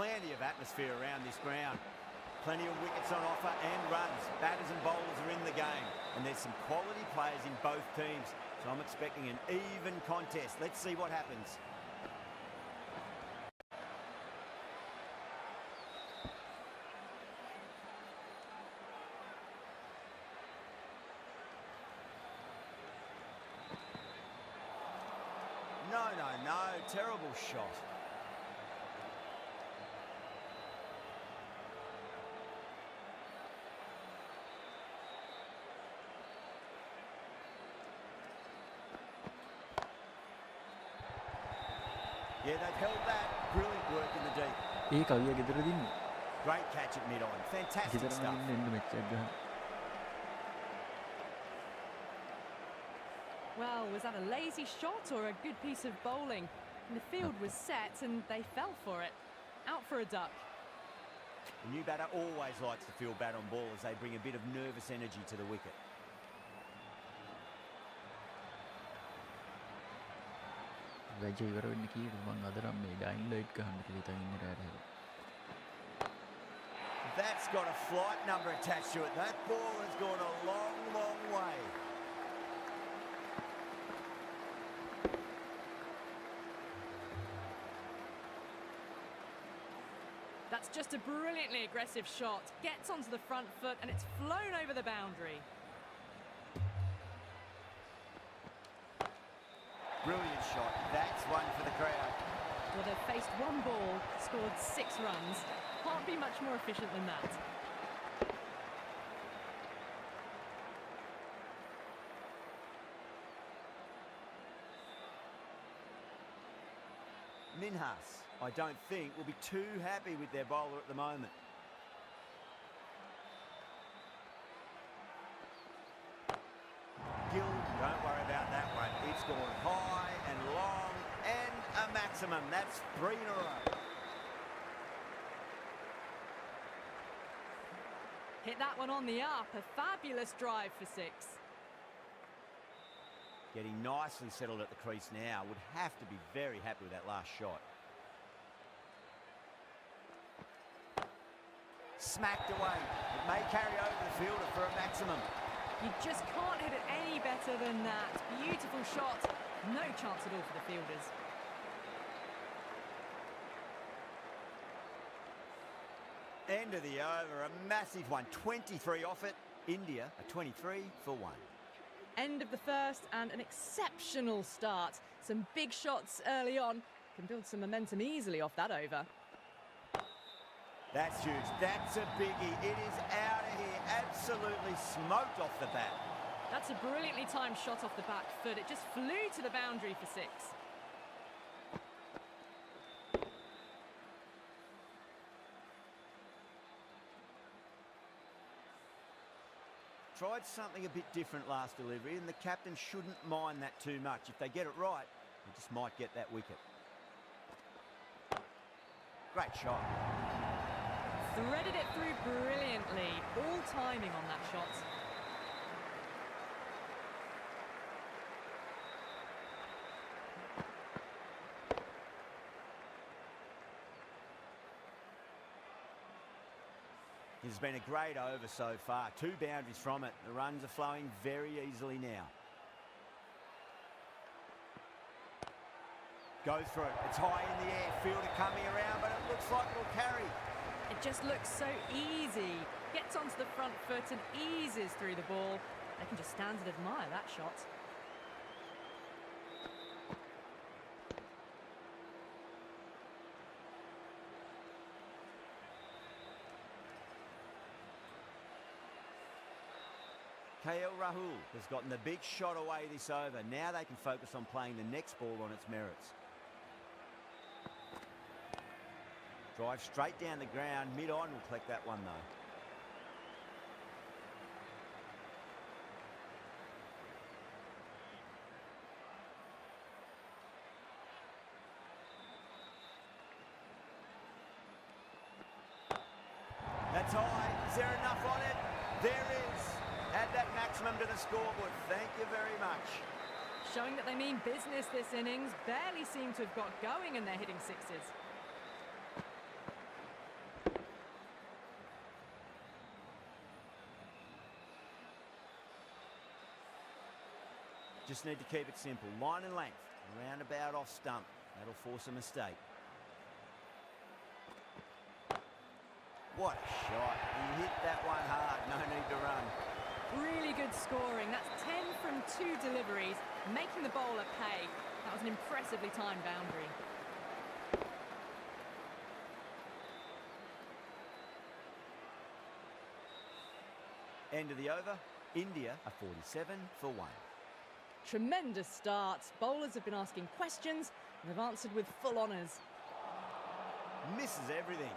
plenty of atmosphere around this ground. Plenty of wickets on offer and runs. Batters and bowlers are in the game. And there's some quality players in both teams. So I'm expecting an even contest. Let's see what happens. No. Terrible shot. Yeah, they've held that. Brilliant work in the deep. Great catch at mid-on. Fantastic stuff. Well, was that a lazy shot or a good piece of bowling? And the field was set and they fell for it. Out for a duck. The new batter always likes to field bat on ball as they bring a bit of nervous energy to the wicket. That's got a flight number attached to it. That ball has gone a long, long way. That's just a brilliantly aggressive shot. Gets onto the front foot and it's flown over the boundary. Brilliant shot. That's one for the crowd. Well, they've faced one ball, scored 6 runs. Can't be much more efficient than that. Minhas, I don't think, will be too happy with their bowler at the moment. Gill, don't worry about that one. It's gone high and long and a maximum. That's 3 in a row. Hit that one on the up. A fabulous drive for 6. Getting nicely settled at the crease now. Would have to be very happy with that last shot. Smacked away. It may carry over the fielder for a maximum. You just can't hit it any better than that. Beautiful shot. No chance at all for the fielders. End of the over. A massive one. 23 off it. India are 23 for 1. End of the first and an exceptional start. Some big shots early on. Can build some momentum easily off that over. That's huge. That's a biggie. It is out of here. Absolutely smoked off the bat. That's a brilliantly timed shot off the back foot. It just flew to the boundary for 6. Tried something a bit different last delivery, and the captain shouldn't mind that too much. If they get it right, they just might get that wicket. Great shot. Threaded it through brilliantly. All timing on that shot. This has been a great over so far. 2 boundaries from it. The runs are flowing very easily now. Go for it. It's high in the air. Fielder coming around, but it looks like it'll carry. It just looks so easy. Gets onto the front foot and eases through the ball. They can just stand and admire that shot. KL Rahul has gotten the big shot away this over. Now they can focus on playing the next ball on its merits. Drive straight down the ground. Mid-on will collect that one, though. That's high. Is there enough on it? There is. Add that maximum to the scoreboard. Thank you very much. Showing that they mean business this innings. Barely seem to have got going and they're hitting 6s. Just need to keep it simple. Line and length. Roundabout off stump. That'll force a mistake. What a shot. He hit that one hard. No need to run. Really good scoring. That's 10 from 2 deliveries, making the bowler pay. That was an impressively timed boundary. End of the over. India are 47 for 1. Tremendous start. Bowlers have been asking questions and they've answered with full honours. Misses everything.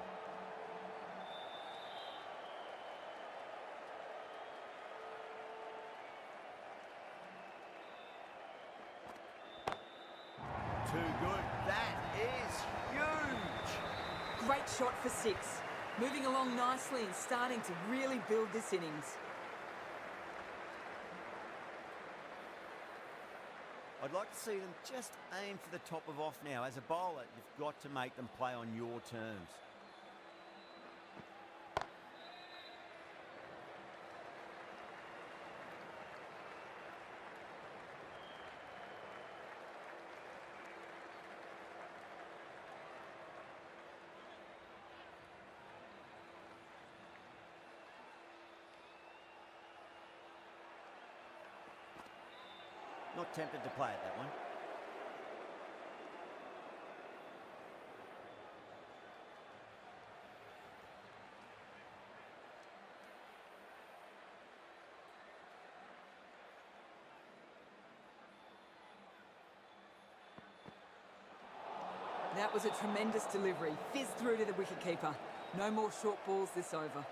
Too good. That is huge. Great shot for 6. Moving along nicely and starting to really build this innings. I'd like to see them just aim for the top of off now. As a bowler, you've got to make them play on your terms. Not tempted to play it, that one. That was a tremendous delivery. Fizzed through to the wicketkeeper. No more short balls this over.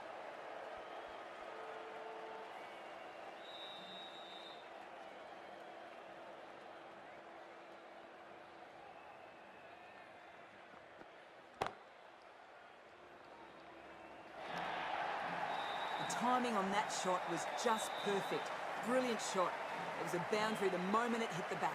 The timing on that shot was just perfect. Brilliant shot. It was a boundary the moment it hit the bat.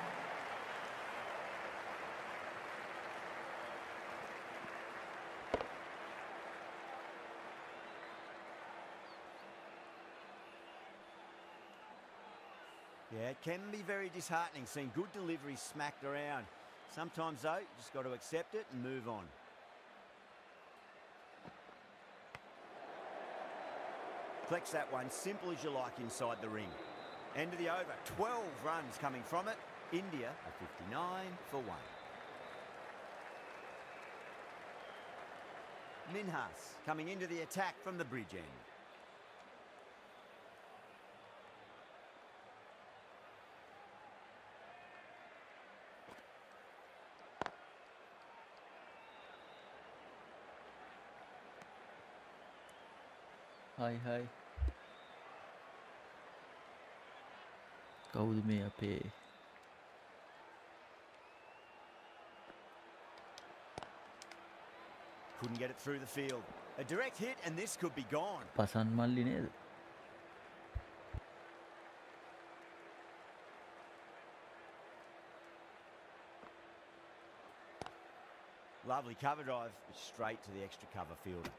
Yeah, it can be very disheartening seeing good deliveries smacked around. Sometimes, though, you just got to accept it and move on. Flex that one, simple as you like inside the ring. End of the over, 12 runs coming from it. India are 59 for 1. Minhas coming into the attack from the bridge end. Hi. කවුද මේ අපේ Couldn't get it through the field. A direct hit and this could be gone. Pasan මල්ලි නේද? Lovely cover drive, straight to the extra cover fielder.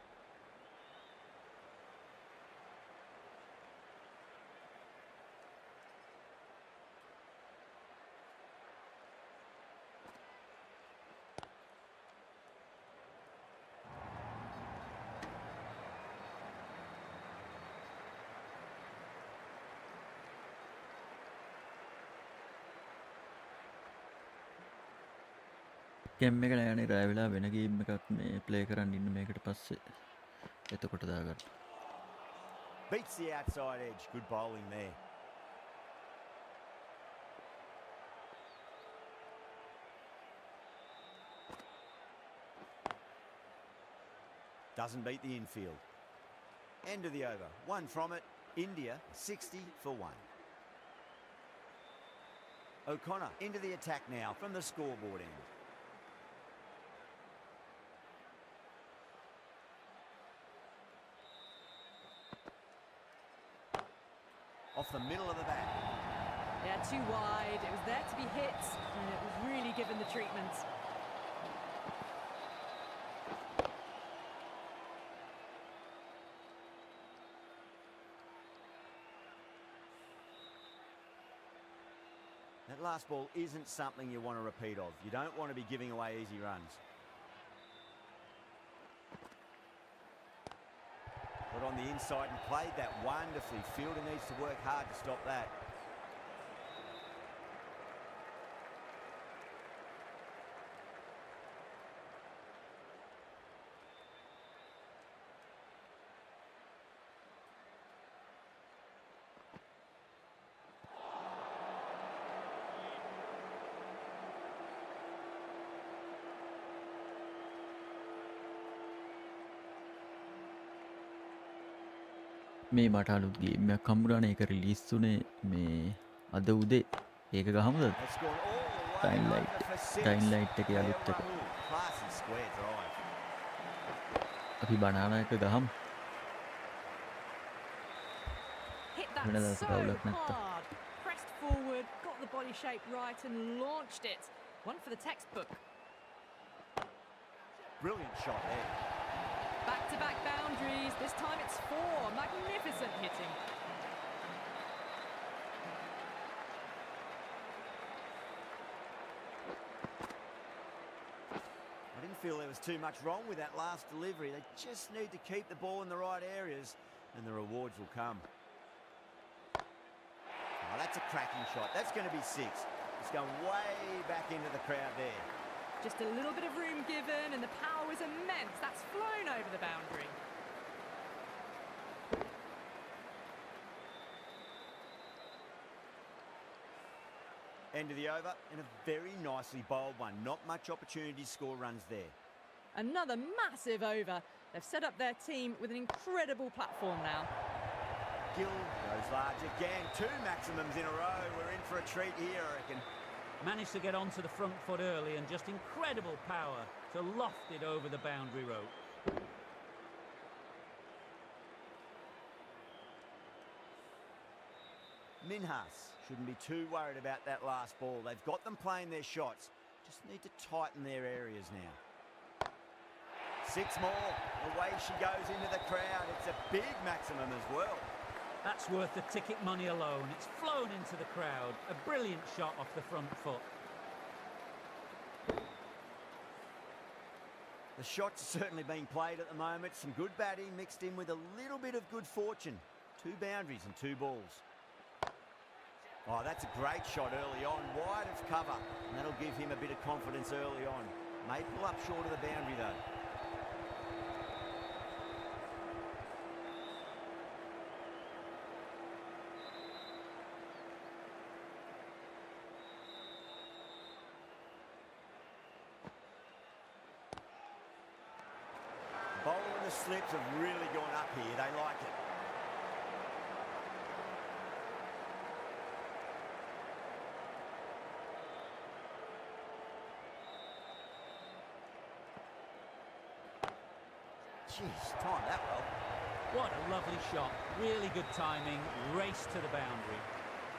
Game එක නෑනේ රෑ වෙලා වෙන ගේම් එකක් මේ ප්ලේ කරන්න ඉන්න මේකට පස්සේ එතකොට දාගන්න. Beats the outside edge. Good bowling there. Doesn't beat the infield. End of the over. 1 from it. India 60 for 1. O'Connor into the attack now from the scoreboard end. Off the middle of the bat. Yeah, too wide. It was there to be hit and it was really given the treatment. That last ball isn't something you want to repeat of. You don't want to be giving away easy runs. Got on the inside and played that wonderfully. Fielder needs to work hard to stop that. මේ මට අලුත් ගේම්යක් හම්බුණා නේ. ඒක release වුණේ මේ අද උදේ. ඒක ගහමුද? It's gone all the way over for six. Dying Light එකේ අලුත් එක. Classy square drive. අපි බනානා එක ගහමු. Hit We're gonna that have to so go look at that. hard. Pressed forward, got the body shape right and launched it. One for the textbook. Brilliant shot there. Back-to-back boundaries. This time it's 4. Magnificent hitting. I didn't feel there was too much wrong with that last delivery. They just need to keep the ball in the right areas and the rewards will come. Oh, that's a cracking shot. That's going to be 6. It's going way back into the crowd there. Just a little bit of room given and the power was immense. That's flown over the boundary. End of the over and a very nicely bowled one. Not much opportunity to score runs there. Another massive over. They've set up their team with an incredible platform now. Gill goes large again. 2 maximums in a row. We're in for a treat here, I reckon. Managed to get onto the front foot early and just incredible power to loft it over the boundary rope. Minhas shouldn't be too worried about that last ball. They've got them playing their shots. Just need to tighten their areas now. 6 more. Away she goes into the crowd. It's a big maximum as well. That's worth the ticket money alone. It's flown into the crowd. A brilliant shot off the front foot. The shots are certainly being played at the moment. Some good batting mixed in with a little bit of good fortune. 2 boundaries and 2 balls. Oh, that's a great shot early on. Wide of cover. And that'll give him a bit of confidence early on. May pull up short of the boundary though. Bowler and the slips have really gone up here. They like it. Jeez, timed that well. What a lovely shot. Really good timing. Race to the boundary.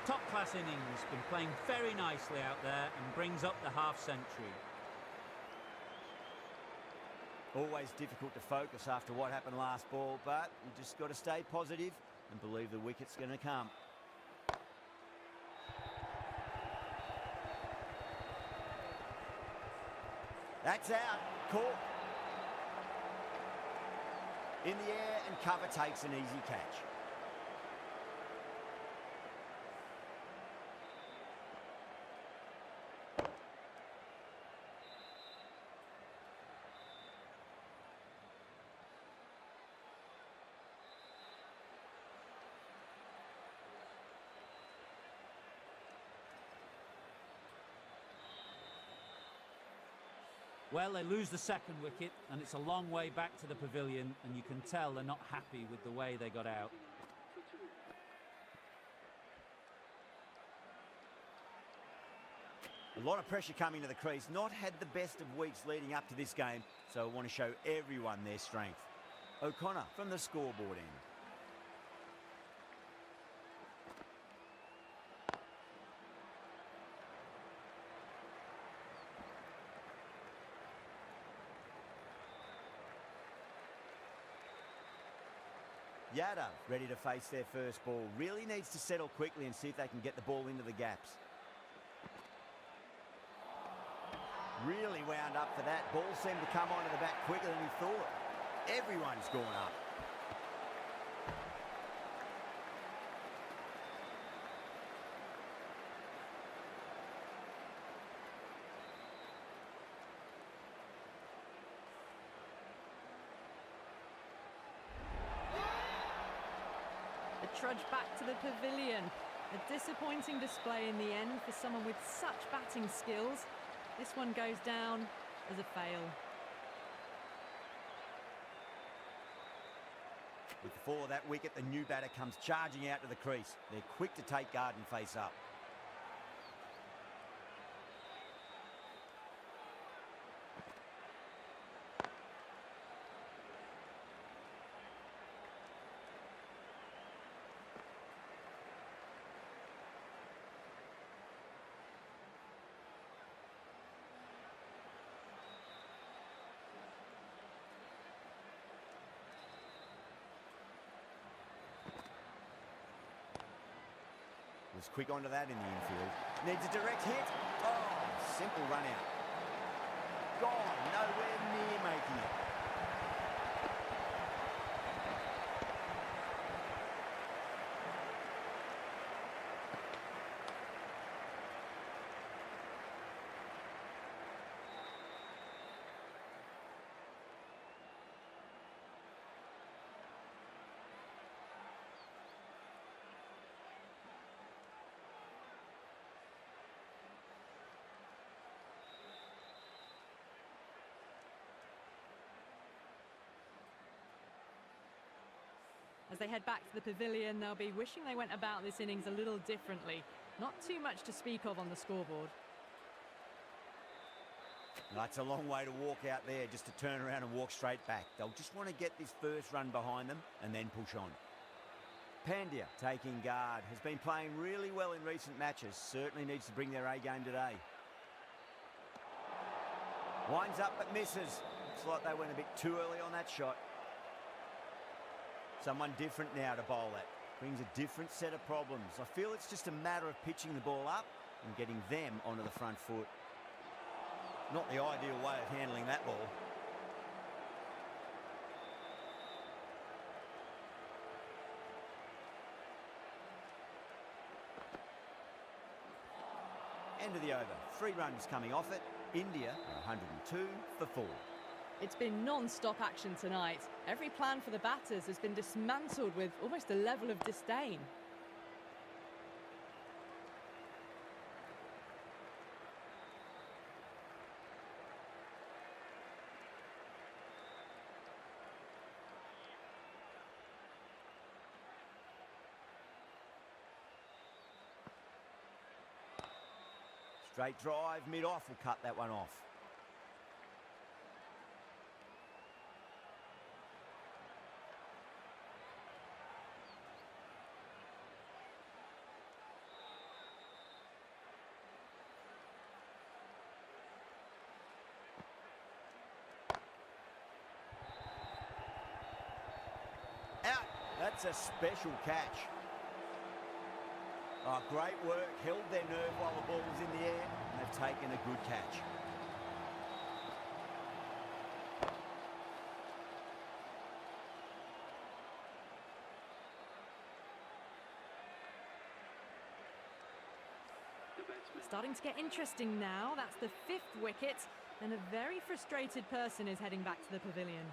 Top class innings. Been playing very nicely out there and brings up the half century. Always difficult to focus after what happened last ball, but you just got to stay positive and believe the wicket's going to come. That's out. Caught. In the air and cover takes an easy catch. Well, they lose the second wicket and it's a long way back to the pavilion and you can tell they're not happy with the way they got out. A lot of pressure coming to the crease. Not had the best of weeks leading up to this game, so I want to show everyone their strength. O'Connor from the scoreboard end. Yadav ready to face their first ball. Really needs to settle quickly and see if they can get the ball into the gaps. Really wound up for that. Ball seemed to come onto the back quicker than he thought. Everyone's gone up. The trudge back to the pavilion. A disappointing display in the end for someone with such batting skills. This one goes down as a fail. With the fall of that wicket, the new batter comes charging out to the crease. They're quick to take guard and face up. Was quick onto that in the infield. Needs a direct hit. Oh, simple run out. Gone, nowhere near making it. As they head back to the pavilion, they'll be wishing they went about this innings a little differently. Not too much to speak of on the scoreboard. That's a long way to walk out there just to turn around and walk straight back. They'll just want to get this first run behind them and then push on. Pandya taking guard, has been playing really well in recent matches. Certainly needs to bring their A game today. Winds up but misses. Looks like they went a bit too early on that shot. Someone different now to bowl at. Brings a different set of problems. I feel it's just a matter of pitching the ball up and getting them onto the front foot. Not the ideal way of handling that ball. End of the over. 3 runs coming off it. India 102 for 4. It's been non-stop action tonight. Every plan for the batters has been dismantled with almost a level of disdain. Straight drive, mid-off will cut that one off. Out. That's a special catch. Oh, great work. Held their nerve while the ball was in the air, and they've taken a good catch. Starting to get interesting now. That's the 5th wicket, and a very frustrated person is heading back to the pavilion.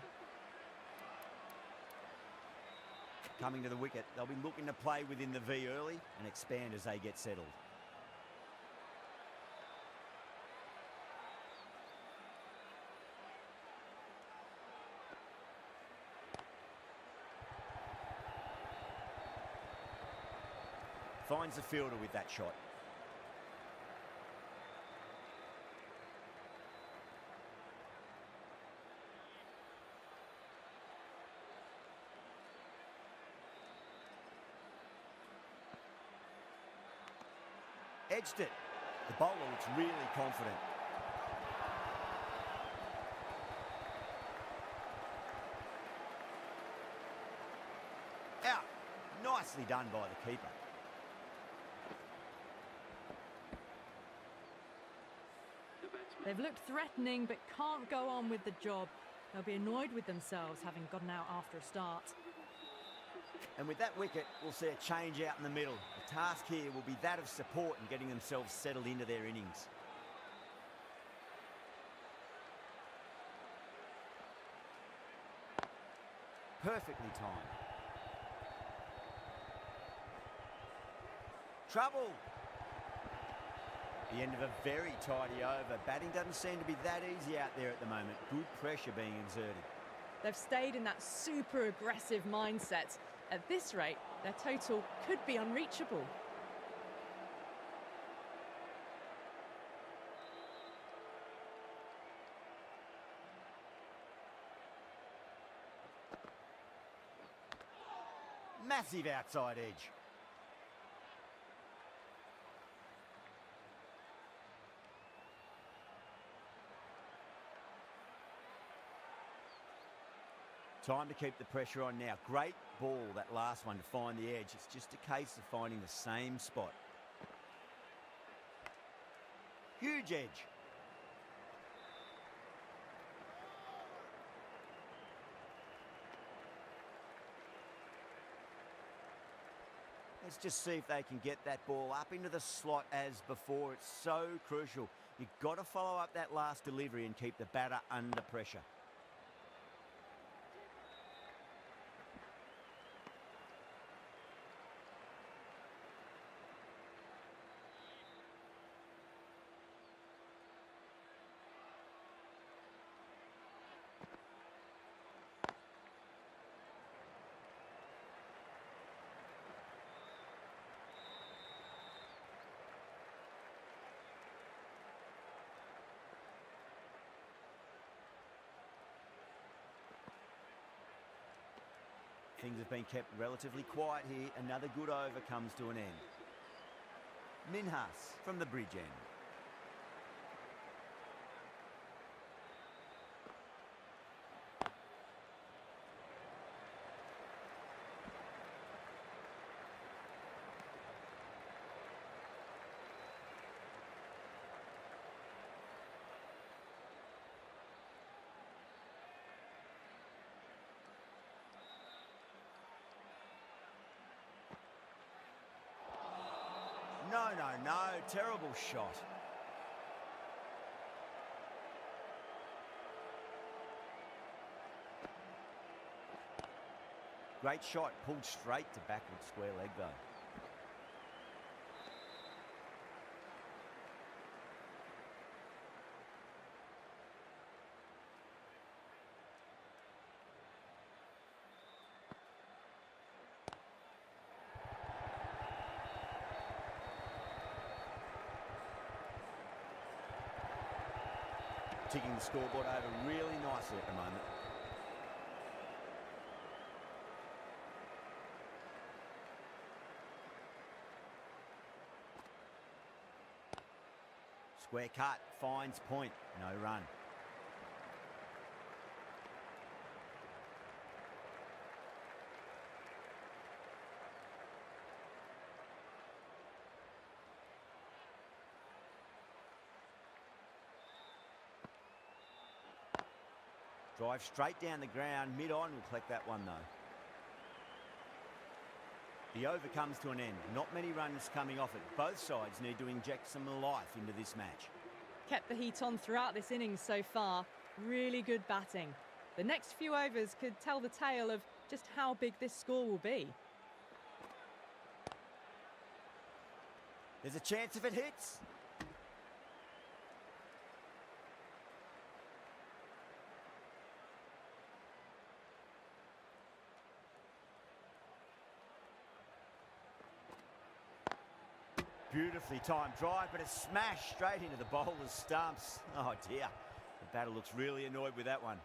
Coming to the wicket, they'll be looking to play within the V early and expand as they get settled. Finds the fielder with that shot. Edged it. The bowler looks really confident. Out. Nicely done by the keeper. They've looked threatening but can't go on with the job. They'll be annoyed with themselves having gotten out after a start. And with that wicket, we'll see a change out in the middle. The task here will be that of support and getting themselves settled into their innings. Perfectly timed. Trouble. The end of a very tidy over. Batting doesn't seem to be that easy out there at the moment. Good pressure being exerted. They've stayed in that super aggressive mindset. At this rate, their total could be unreachable. Massive outside edge. Time to keep the pressure on now. Great ball, that last one, to find the edge. It's just a case of finding the same spot. Huge edge. Let's just see if they can get that ball up into the slot as before. It's so crucial. You've got to follow up that last delivery and keep the batter under pressure. Things have been kept relatively quiet here. Another good over comes to an end. Minhas from the bridge end. No, terrible shot. Great shot, pulled straight to backward square leg though. Ticking the scoreboard over really nicely at the moment. Square cut, finds point, no run. Drive straight down the ground, mid-on, will collect that one though. The over comes to an end. Not many runs coming off it. Both sides need to inject some life into this match. Kept the heat on throughout this innings so far. Really good batting. The next few overs could tell the tale of just how big this score will be. There's a chance if it hits. Beautifully timed drive, but it's smashed straight into the bowler's stumps. Oh dear, the batter looks really annoyed with that one.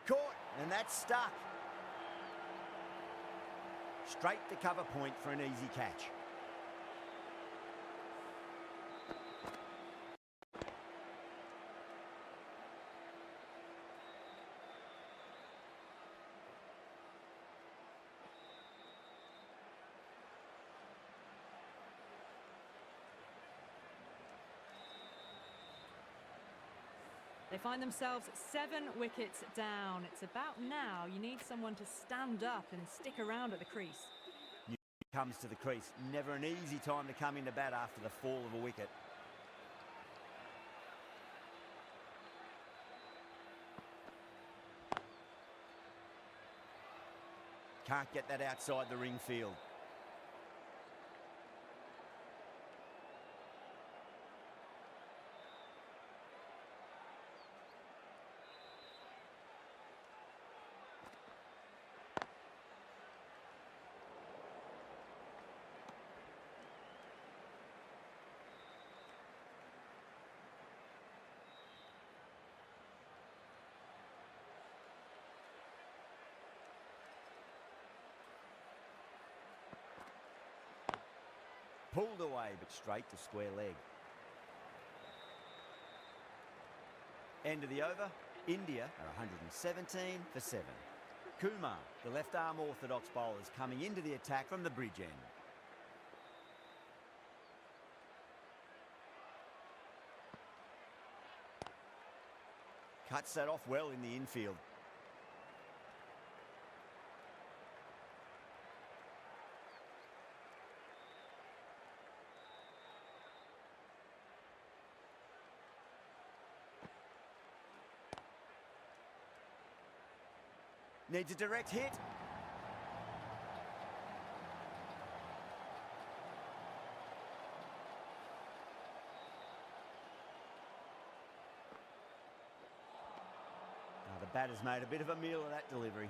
Caught, and that's stuck. Straight to cover point for an easy catch. They find themselves 7 wickets down. It's about now you need someone to stand up and stick around at the crease. Comes to the crease. Never an easy time to come into bat after the fall of a wicket. Can't get that outside the ring field. Pulled away, but straight to square leg. End of the over. India are 117 for 7. Kumar, the left-arm orthodox bowlers, coming into the attack from the bridge end. Cuts that off well in the infield. Needs a direct hit. Now the batter's made a bit of a meal of that delivery.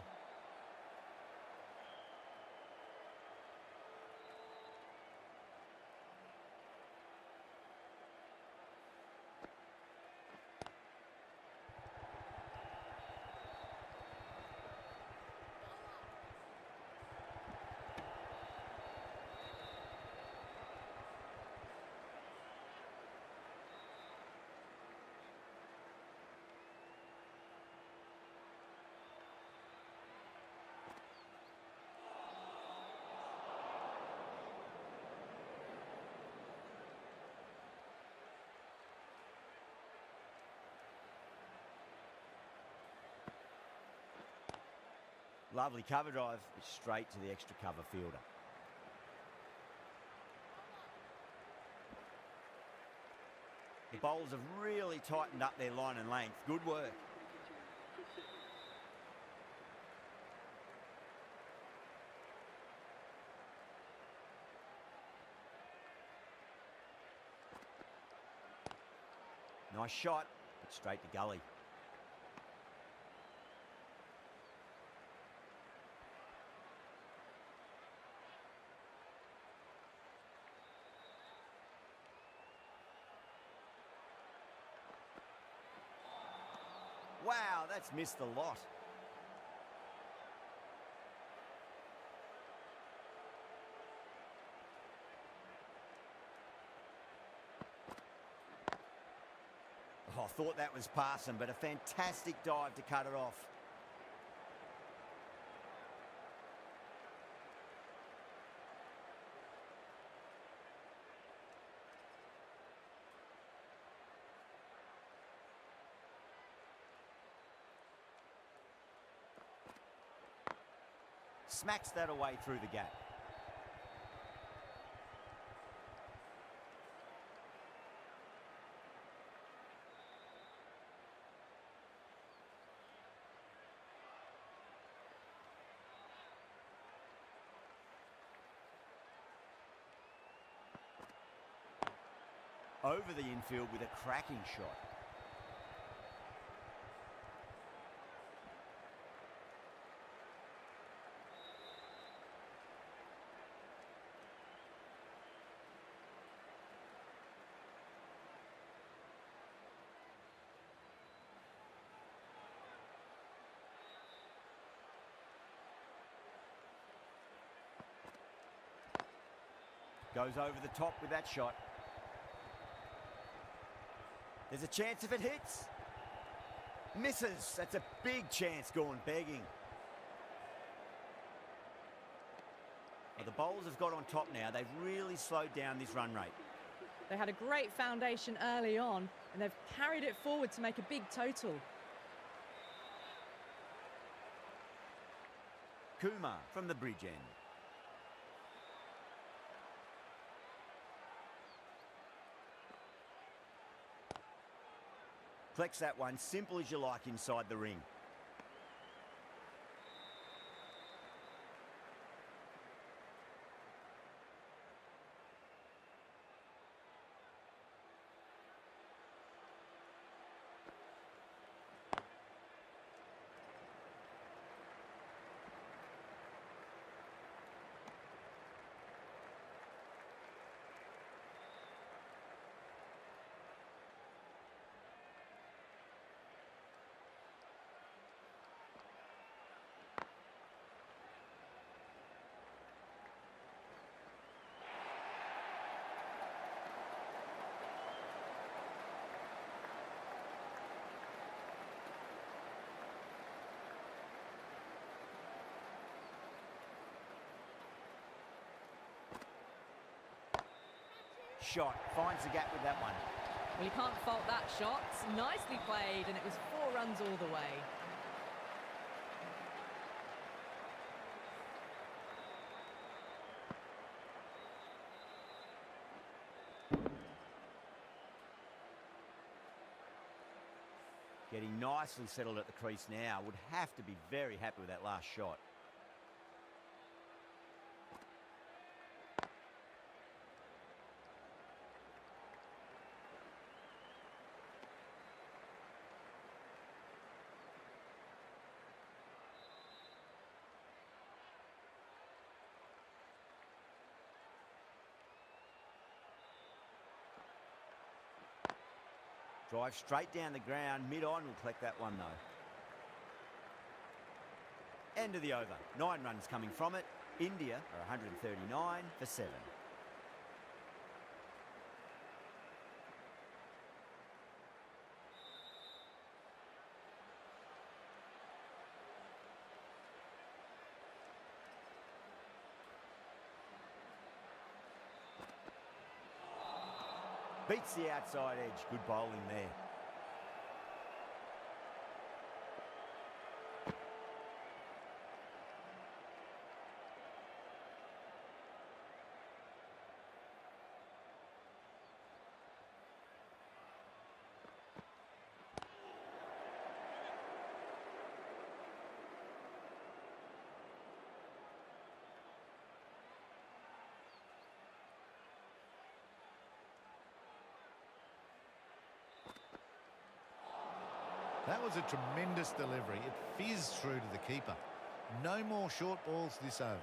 Lovely cover drive, straight to the extra cover fielder. The bowlers have really tightened up their line and length. Good work. Nice shot, but straight to gully. Wow, that's missed a lot. Oh, I thought that was passing, but a fantastic dive to cut it off. Smacks that away through the gap. Over the infield with a cracking shot. Goes over the top with that shot. There's a chance if it hits. Misses. That's a big chance gone begging. Well, the bowlers have got on top now. They've really slowed down this run rate. They had a great foundation early on, and they've carried it forward to make a big total. Kumar from the bridge end. Flex that one, simple as you like inside the ring. Shot, finds the gap with that one. Well, you can't fault that shot. Nicely played, and it was 4 runs all the way. Getting nicely settled at the crease now. Would have to be very happy with that last shot. Drive straight down the ground, mid-on will collect that one though. End of the over. 9 runs coming from it. India are 139 for 7. Beats the outside edge. Good bowling there. That was a tremendous delivery. It fizzed through to the keeper. No more short balls this over.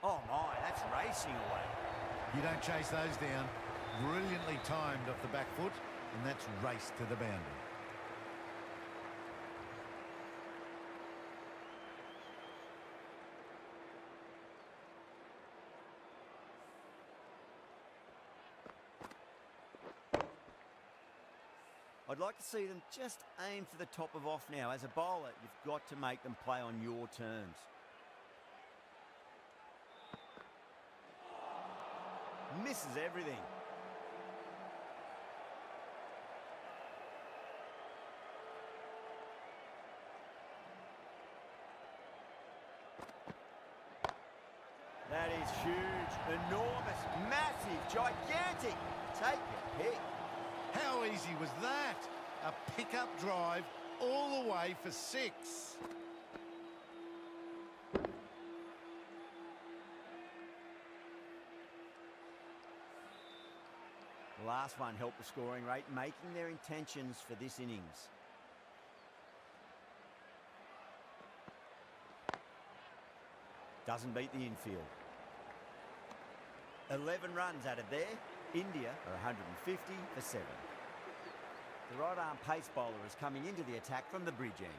Oh my, that's racing away. You don't chase those down. Brilliantly timed off the back foot, and that's race to the boundary. I'd like to see them just aim for the top of off now. As a bowler, you've got to make them play on your terms. Misses everything. That is huge, enormous, massive, gigantic. Take your pick. How easy was that? A pickup drive all the way for 6. The last one helped the scoring rate, making their intentions for this innings. Doesn't beat the infield. 11 runs added there. India are 150 for 7. The right arm pace bowler is coming into the attack from the bridge end.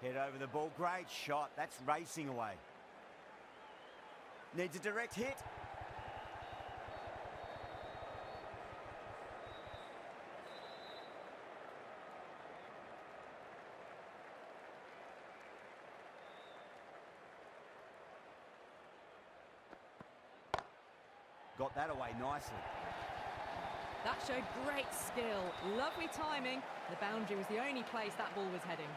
Head over the ball. Great shot. That's racing away. Needs a direct hit. Got that away nicely. That showed great skill. Lovely timing. The boundary was the only place that ball was heading.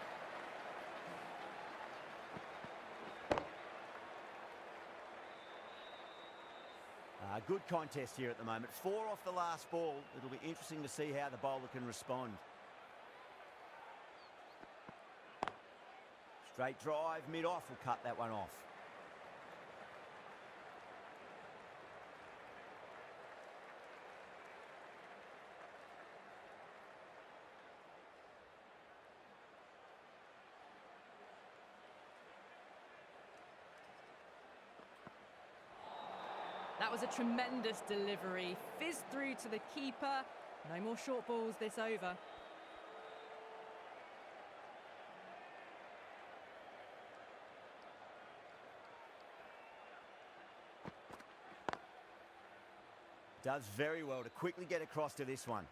Good contest here at the moment. 4 off the last ball. It'll be interesting to see how the bowler can respond. Straight drive, mid-off will cut that one off. That was a tremendous delivery. Fizzed through to the keeper. No more short balls this over. Does very well to quickly get across to this one.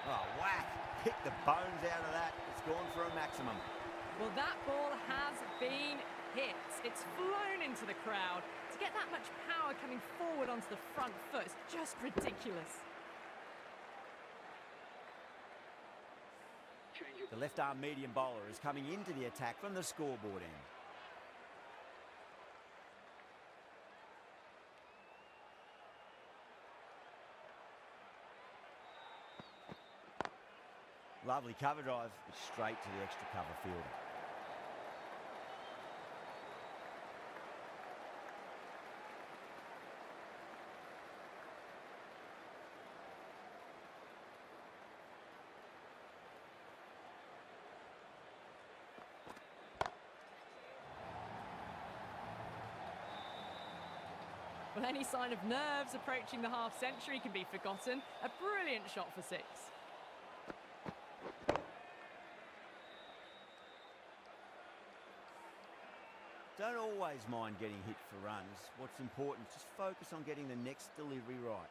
Oh, whack. Pick the bones out of that. It's gone for a maximum. Well, that ball has been hit. It's flown into the crowd. To get that much power coming forward onto the front foot is just ridiculous. The left-arm medium bowler is coming into the attack from the scoreboard end. Lovely cover drive, straight to the extra cover fielder. Well, any sign of nerves approaching the half-century can be forgotten. A brilliant shot for 6. Don't always mind getting hit for runs. What's important is just focus on getting the next delivery right.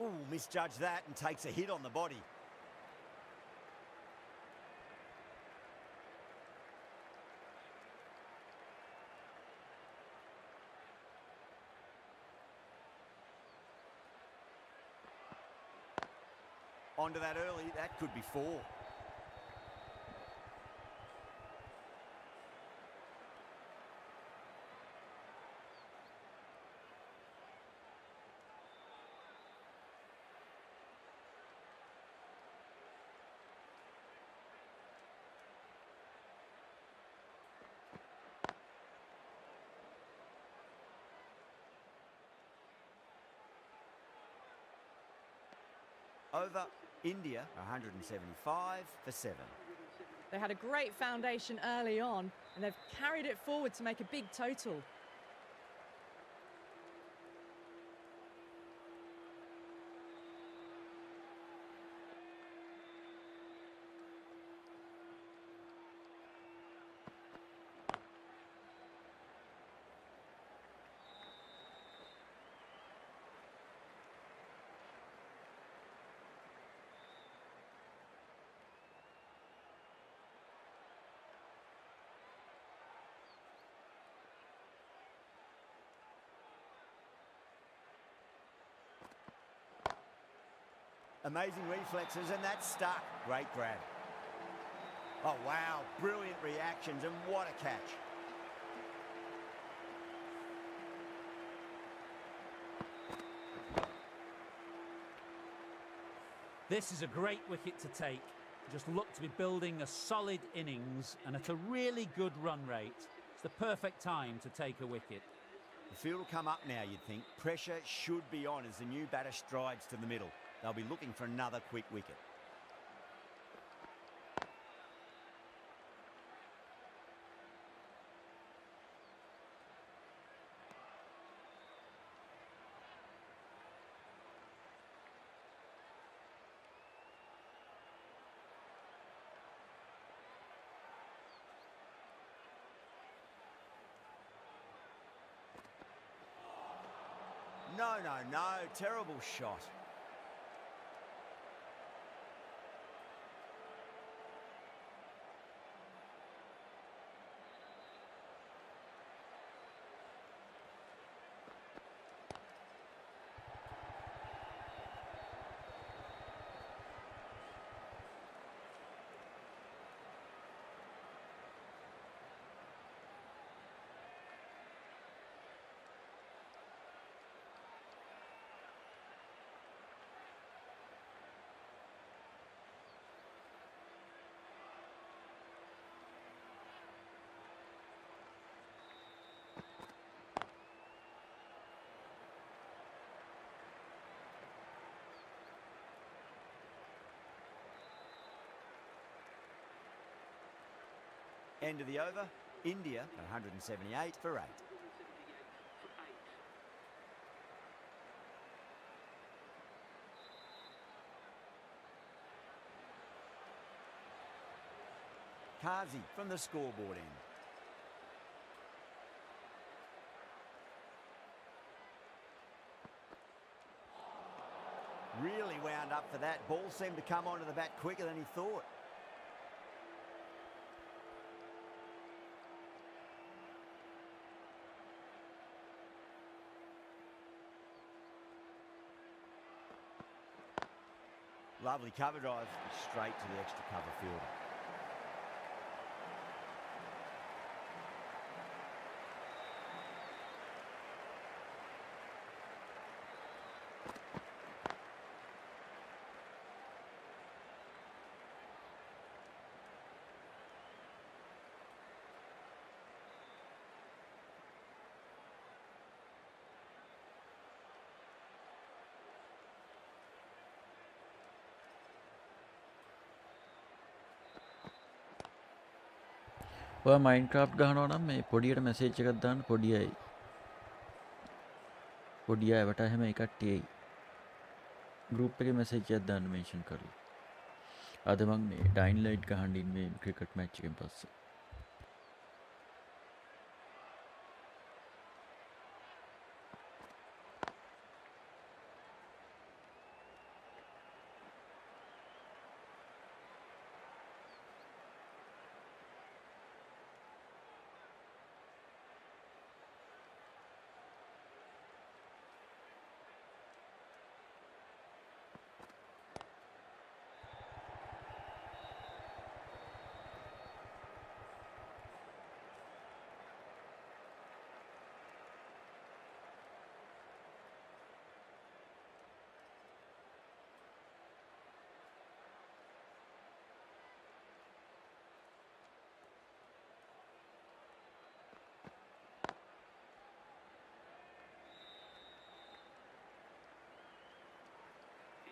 Ooh, misjudged that and takes a hit on the body. Onto that early, that could be 4. Over India, 175 for 7. They had a great foundation early on, and they've carried it forward to make a big total. Amazing reflexes, and that's stuck. Great grab. Oh, wow. Brilliant reactions, and what a catch. This is a great wicket to take. Just look to be building a solid innings and at a really good run rate. It's the perfect time to take a wicket. The field will come up now, you'd think. Pressure should be on as the new batter strides to the middle. They'll be looking for another quick wicket. No, no, no. Terrible shot. End of the over. India 178 for 8. Kazi from the scoreboard end. Really wound up for that. Ball seemed to come onto the bat quicker than he thought. Lovely cover drive, straight to the extra cover fielder. ඔයා මයින්ක්‍රාෆ්ට් ගහනවා නම් මේ පොඩියට message එකක් දාන්න පොඩියයි පොඩියවට හැම එකක් කට්ටියයි group එකේ message එකක් දාන්න මෙන්ෂන් කරලා අද මම මේ ඩයින් ලයිට් ගහන්න ඉන්නේ ක්‍රිකට් මැච් එකෙන් පස්සේ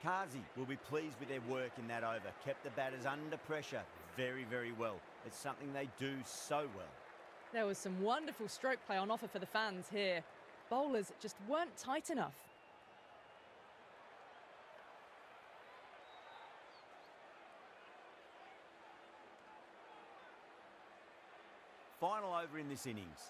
Kazi will be pleased with their work in that over. Kept the batters under pressure very, very well. It's something they do so well. There was some wonderful stroke play on offer for the fans here. Bowlers just weren't tight enough. Final over in this innings.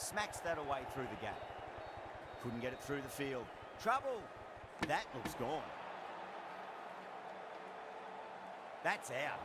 Smacks that away through the gap. Couldn't get it through the field. Trouble. That looks gone. That's out.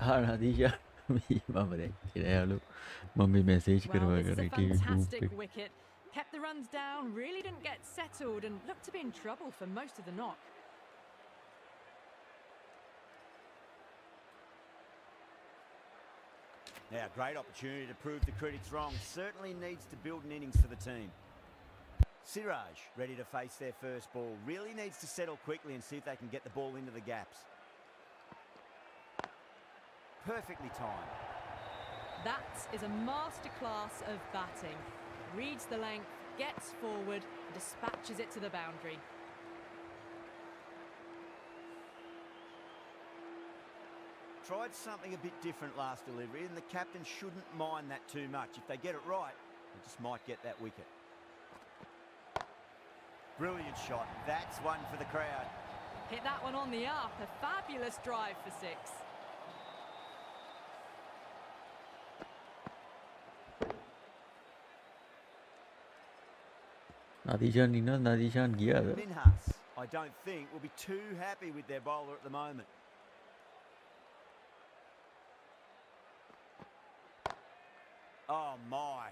Nadiya me mama dekhe halu mummy message Well, karwa this is a kar rahi thi group fantastic pe wicket. Kept the runs down, really didn't get settled and looked to be in trouble for most of the knock. Now, great opportunity to prove the critics wrong. Certainly needs to build an innings for the team. Siraj ready to face their first ball. Really needs to settle quickly and see if they can get the ball into the gaps. Perfectly timed. That is a masterclass of batting. Reads the length, gets forward, dispatches it to the boundary. Tried something a bit different last delivery, and the captain shouldn't mind that too much. If they get it right, they just might get that wicket. Brilliant shot. That's one for the crowd. Hit that one on the up. A fabulous drive for six. Nadishan gaya tha. Minhas, I don't think, will be too happy with their bowler at the moment. Oh, my.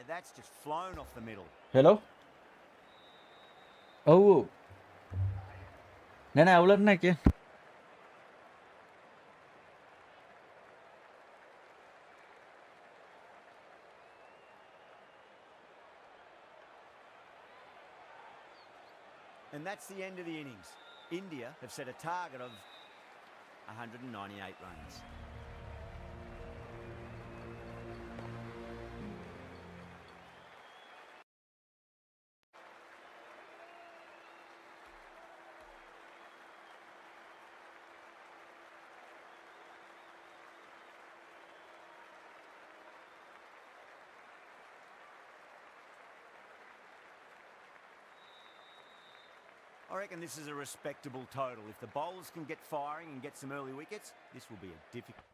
That's just flown off the middle. Hello? Oh. Nana awlar na kya? And that's the end of the innings. India have set a target of 198 runs. I reckon this is a respectable total. If the bowlers can get firing and get some early wickets, this will be a difficult...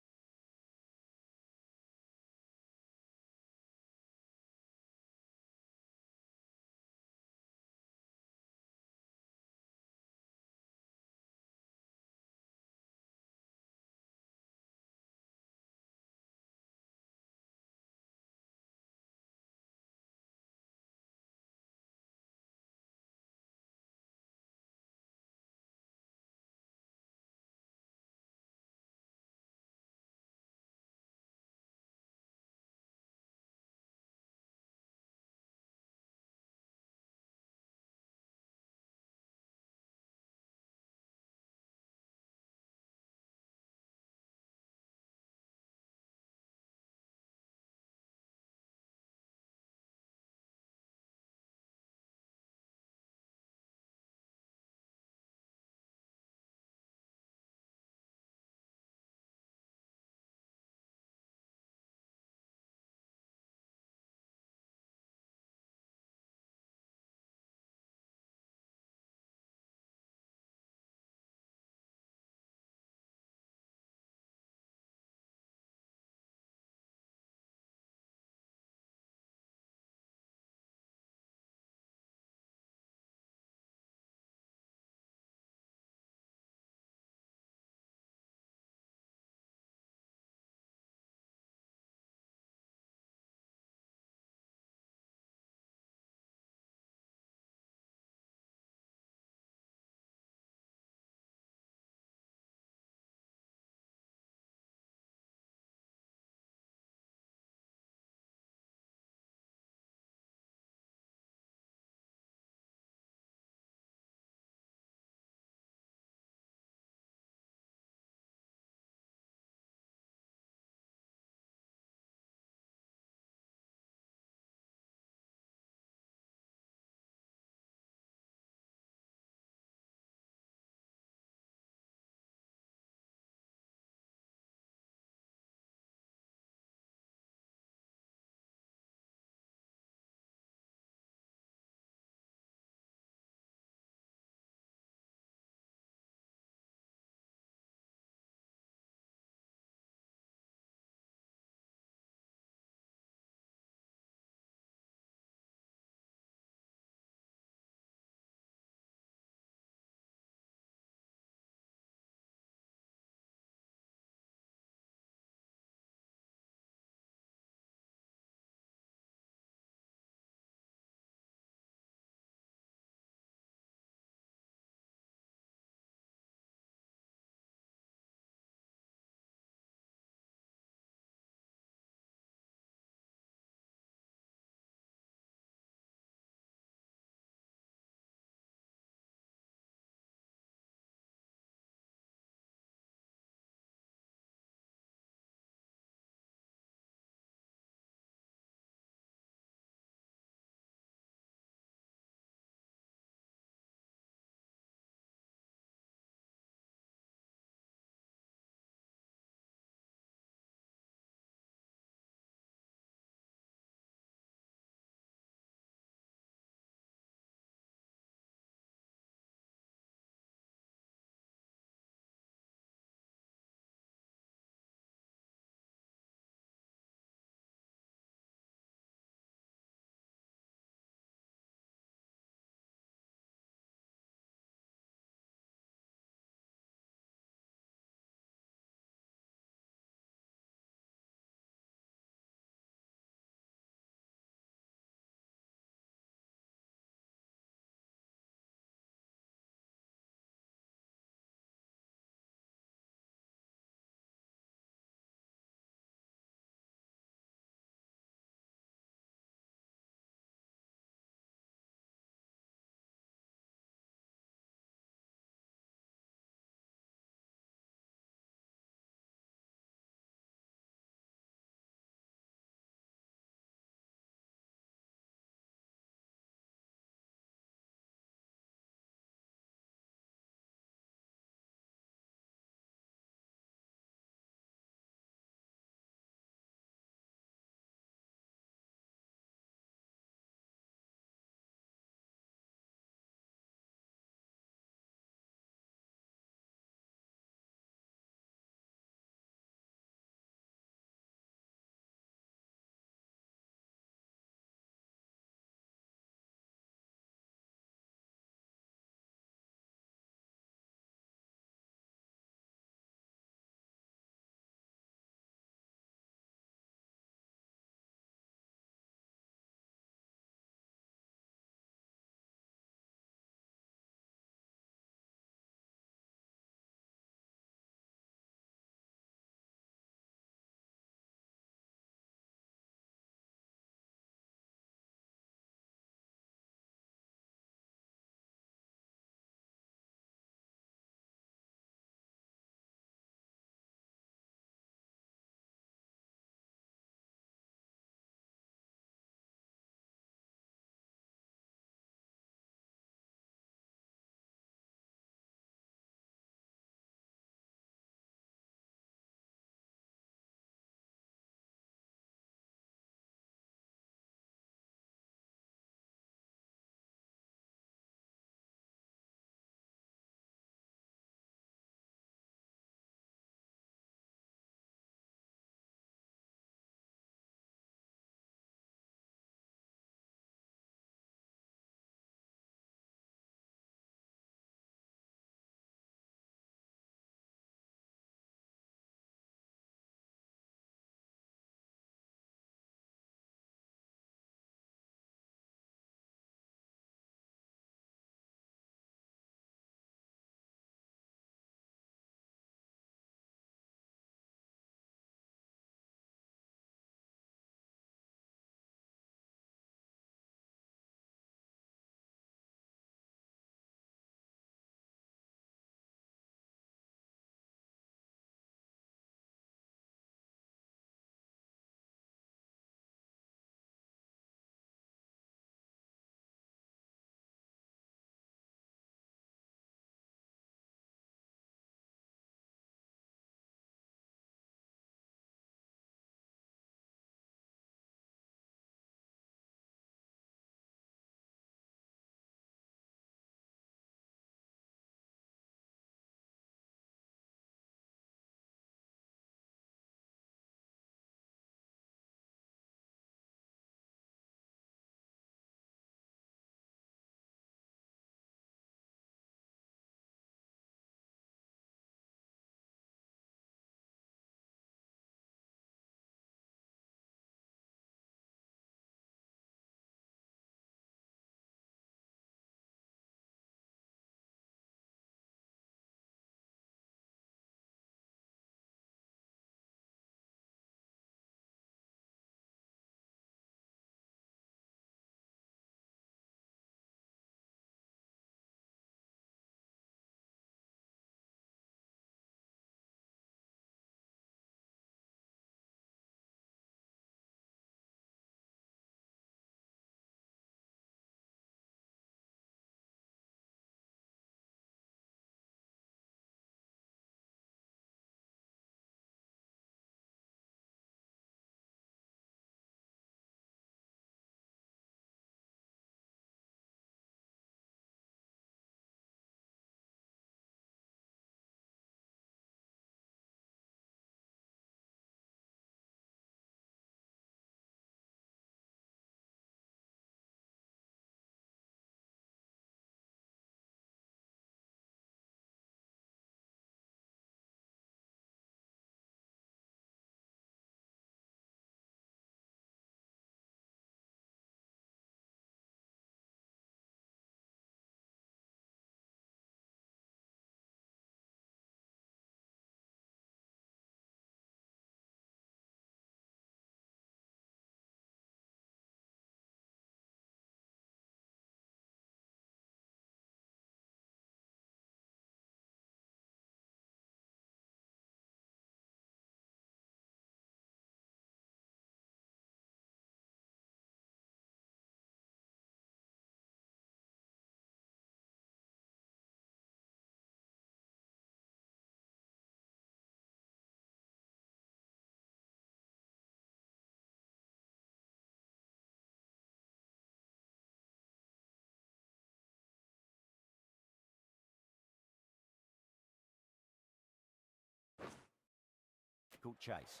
difficult chase.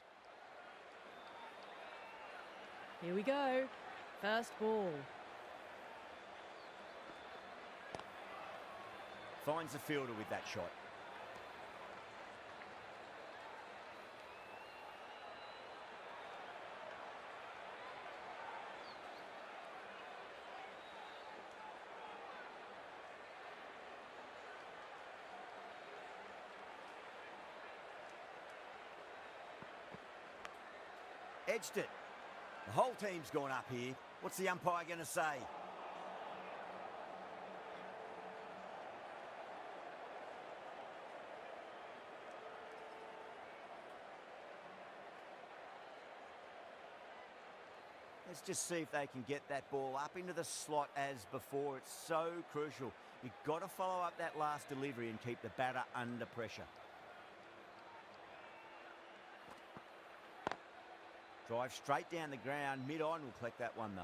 Here we go. First ball. Finds the fielder with that shot. Edged it. The whole team's gone up here. What's the umpire going to say? Let's just see if they can get that ball up into the slot as before. It's so crucial. You've got to follow up that last delivery and keep the batter under pressure. Drive straight down the ground. Mid-on will collect that one, though.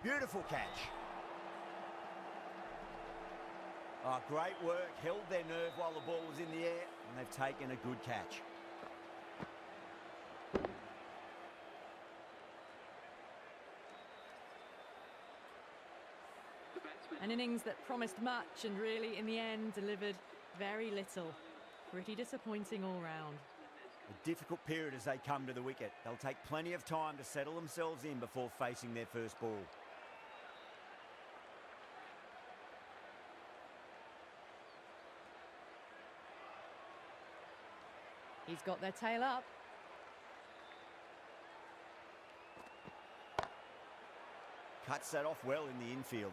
Beautiful catch. Oh, great work. Held their nerve while the ball was in the air, and they've taken a good catch. An innings that promised much and really, in the end, delivered very little. Pretty disappointing all round. A difficult period as they come to the wicket. They'll take plenty of time to settle themselves in before facing their first ball. He's got their tail up. Cuts that off well in the infield.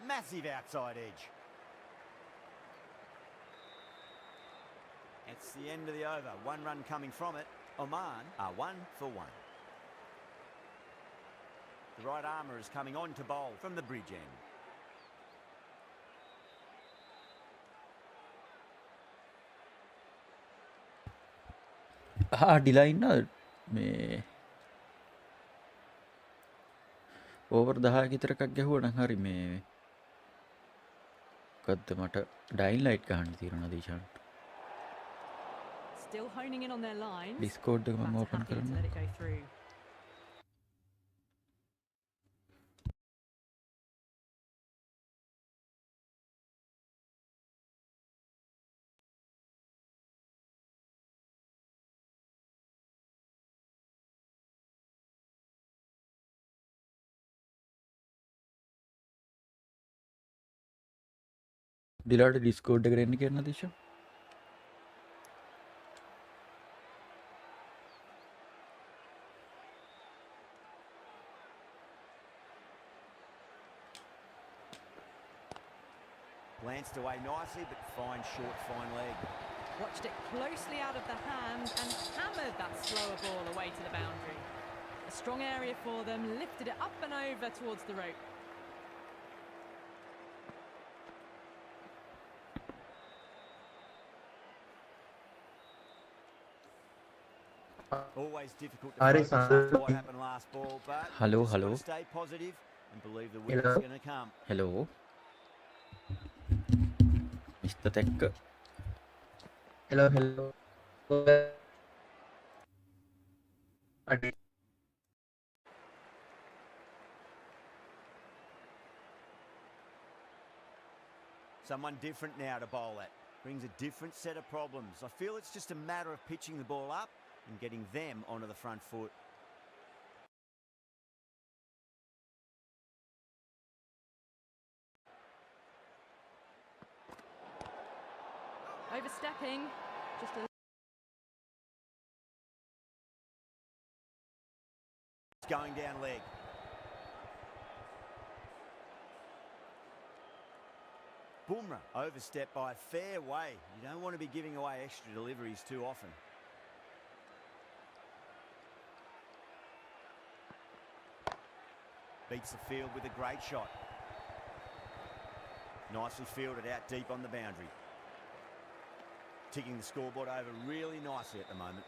Massive outside edge. It's the end of the over. One run coming from it. Oman are 1 for 1. The right armour is coming on to bowl from the bridge end. ඩිලා ඉන්න මේ over 10 විතරක් ගැහුවා නම් හරි මේ මොකද්ද මට ඩයින් light ගහන්න තියෙනවා දීෂාන්ට Still honing in on their lines. Discord එක මම Batter ඕපන් happy to කරන්න let it go through. ඩිලාට ඩිස්කෝඩ් එකට එන්න කියන්න Deesha Glanced away nicely, but fine short, fine leg. Watched it closely out of the hand and hammered that slower ball away to the boundary. A strong area for them, lifted it up and over towards the rope. Always difficult to focus after what happened last ball, but Hello, just hello. gotta stay positive and believe the wicket's going to come. hello Mr. Tekker Hello, hello. Someone different now to bowl at. Brings a different set of problems. I feel it's just a matter of pitching the ball up and getting them onto the front foot. Overstepping, just a It's going down leg. Bumrah overstepped by a fair way. You don't want to be giving away extra deliveries too often. Beats the field with a great shot. Nicely fielded out deep on the boundary. Ticking the scoreboard over really nicely at the moment.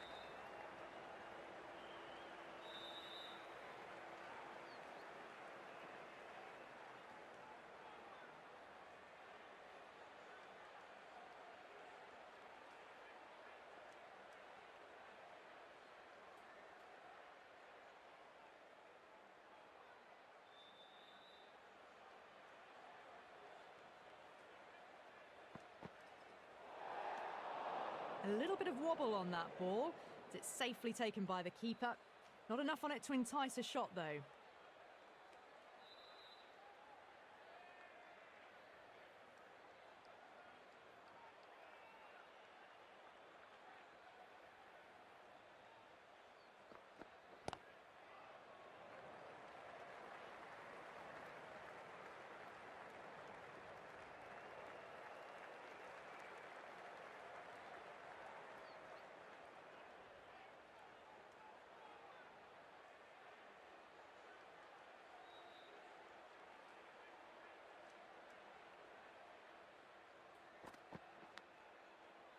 A little bit of wobble on that ball. It's safely taken by the keeper. Not enough on it to entice a shot, though.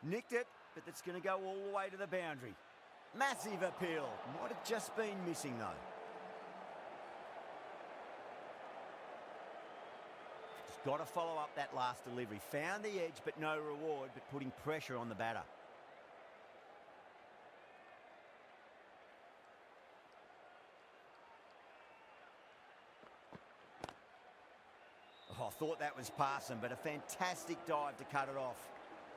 Nicked it, but that's going to go all the way to the boundary. Massive appeal. Might have just been missing, though. Just got to follow up that last delivery. Found the edge, but no reward, but putting pressure on the batter. Oh, I thought that was passing, but a fantastic dive to cut it off.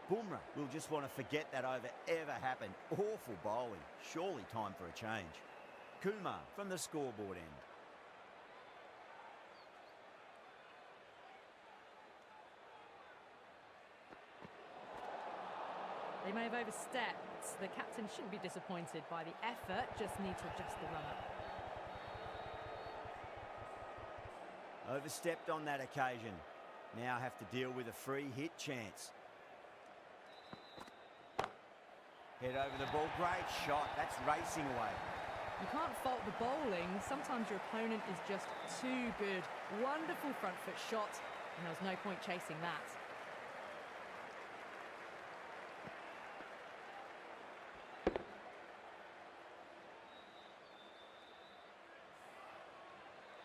Bumrah will just want to forget that over ever happened. Awful bowling. Surely time for a change. Kumar from the scoreboard end. They may have overstepped. The captain shouldn't be disappointed by the effort, just need to adjust the run-up. Overstepped on that occasion. Now have to deal with a free hit chance. Head over the ball. Great shot. That's racing away. You can't fault the bowling. Sometimes your opponent is just too good. Wonderful front foot shot, and there was no point chasing that.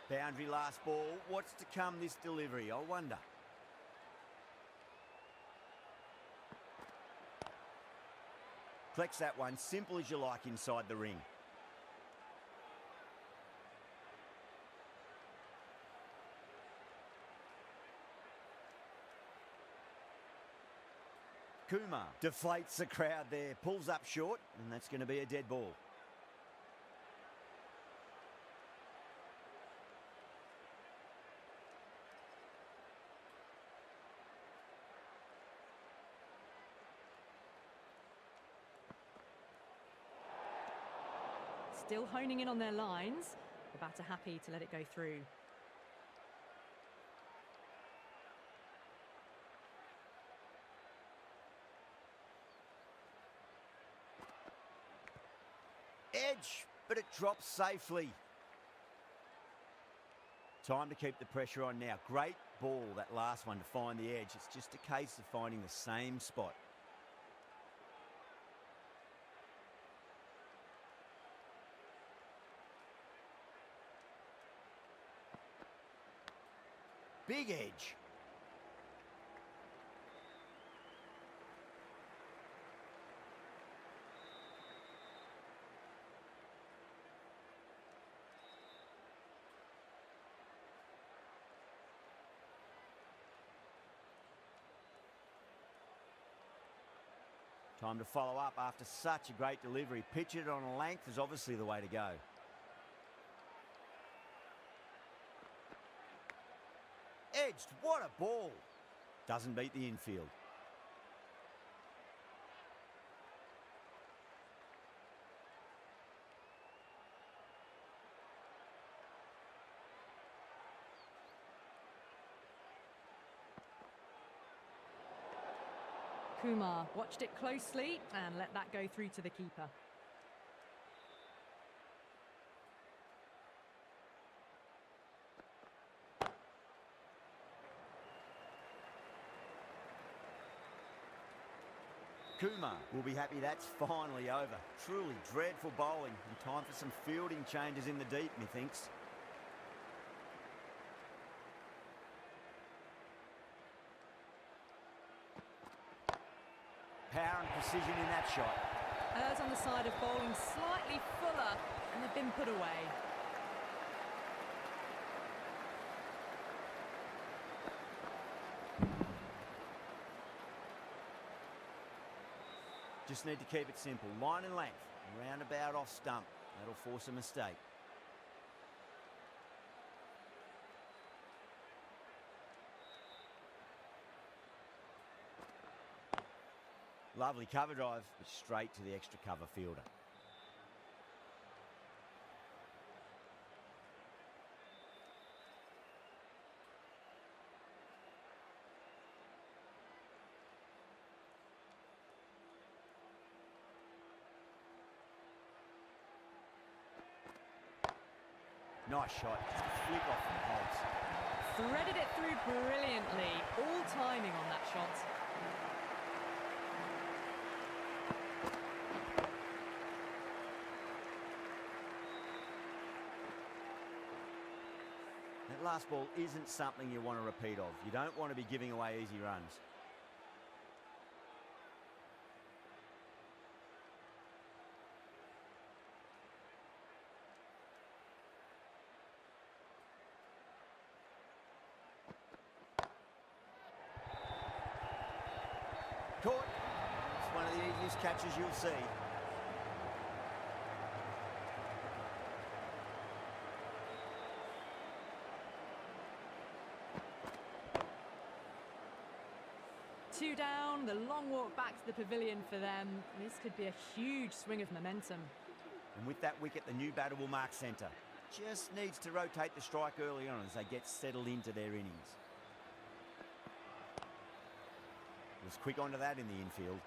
Boundary last ball. What's to come this delivery, I wonder. Collects that one, simple as you like inside the ring. Kumar deflates the crowd there, pulls up short, and that's going to be a dead ball. Still honing in on their lines. The batter happy to let it go through. Edge, but it drops safely. Time to keep the pressure on now. Great ball, that last one, to find the edge. It's just a case of finding the same spot. Big edge. Time to follow up after such a great delivery. Pitch it on a length is obviously the way to go. Edged, what a ball. Doesn't beat the infield. Kumar watched it closely and let that go through to the keeper. Kumar will be happy that's finally over. Truly dreadful bowling and time for some fielding changes in the deep, methinks. Power and precision in that shot. Errs on the side of bowling slightly fuller, and they've been put away. Just need to keep it simple. Line and length. Roundabout off stump. That'll force a mistake. Lovely cover drive, but straight to the extra cover fielder. Nice shot. Just a flick off the poles. Threaded it through brilliantly. All timing on that shot. That last ball isn't something you want to repeat of. You don't want to be giving away easy runs. Caught. It's one of the easiest catches you'll see. Two down, the long walk back to the pavilion for them. This could be a huge swing of momentum. And with that wicket, the new batter will mark centre. Just needs to rotate the strike early on as they get settled into their innings. Was quick onto that in the infield.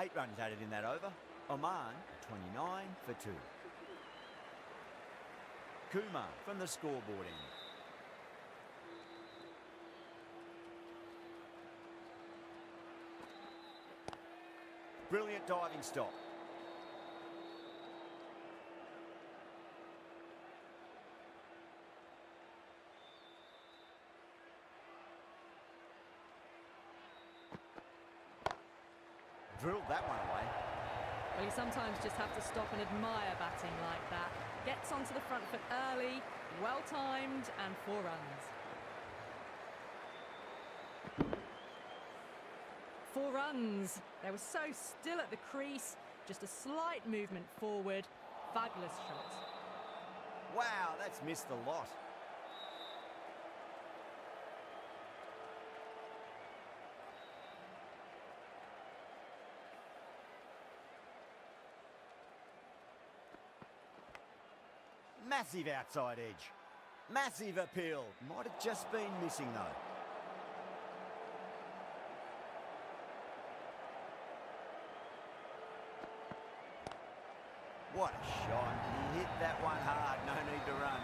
Eight runs added in that over. Oman, 29 for 2. Kumar from the scoreboard end. Brilliant diving stop. Drilled that one away. Well, you sometimes just have to stop and admire batting like that. Gets onto the front foot early, well timed, and 4 runs. 4 runs. They were so still at the crease, just a slight movement forward. Fabulous shot. Wow, that's missed a lot. Massive outside edge. Massive appeal. Might have just been missing though. What a shot. He hit that one hard. No need to run.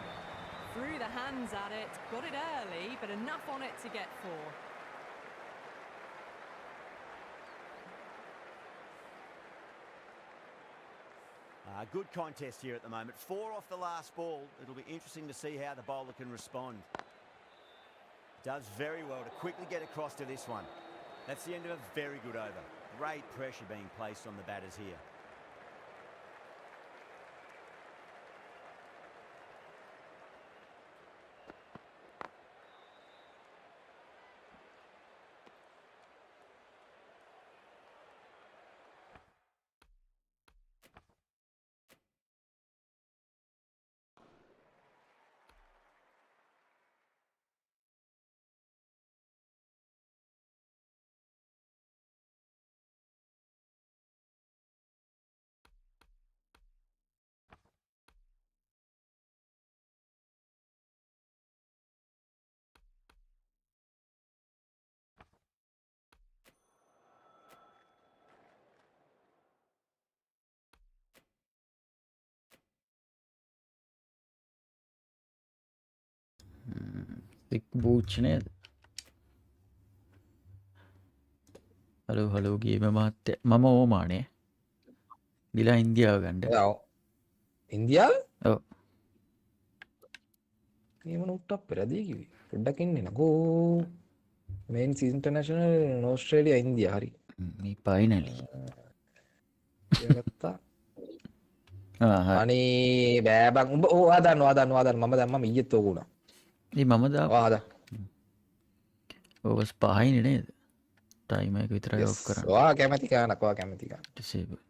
Threw the hands at it, got it early, but enough on it to get 4. A good contest here at the moment. 4 off the last ball. It'll be interesting to see how the bowler can respond. Does very well to quickly get across to this one. That's the end of a very good over. Great pressure being placed on the batters here. thick booch නේද? Hello ගේම මහත්තයා. මම ඕමානේ. දිලා ඉන්දියාව ගන්න. ඉන්දියාව? ඔව්. ඒ මොන උට්ටක් පෙරදී කිව්වේ. පොඩ්ඩක් ඉන්නේ නකෝ. මේන්ස් ඉන්ටර්නැෂනල් ඕස්ට්‍රේලියා ඉන්දියා හරි. මේ ෆයිනලි. ගත්තා. හරි. අනේ බෑ බං උඹ ඕවා දන්නවා මම දැම්මම ඊයේත් ඕක උනා. මේ මම දාපු. ආ දා. ඔවස් පහිනේ නේද? ටයිමර් එක විතරයි ඔෆ් කරන්න. ඔයා කැමති කානක් ඔයා කැමති කාන. disable.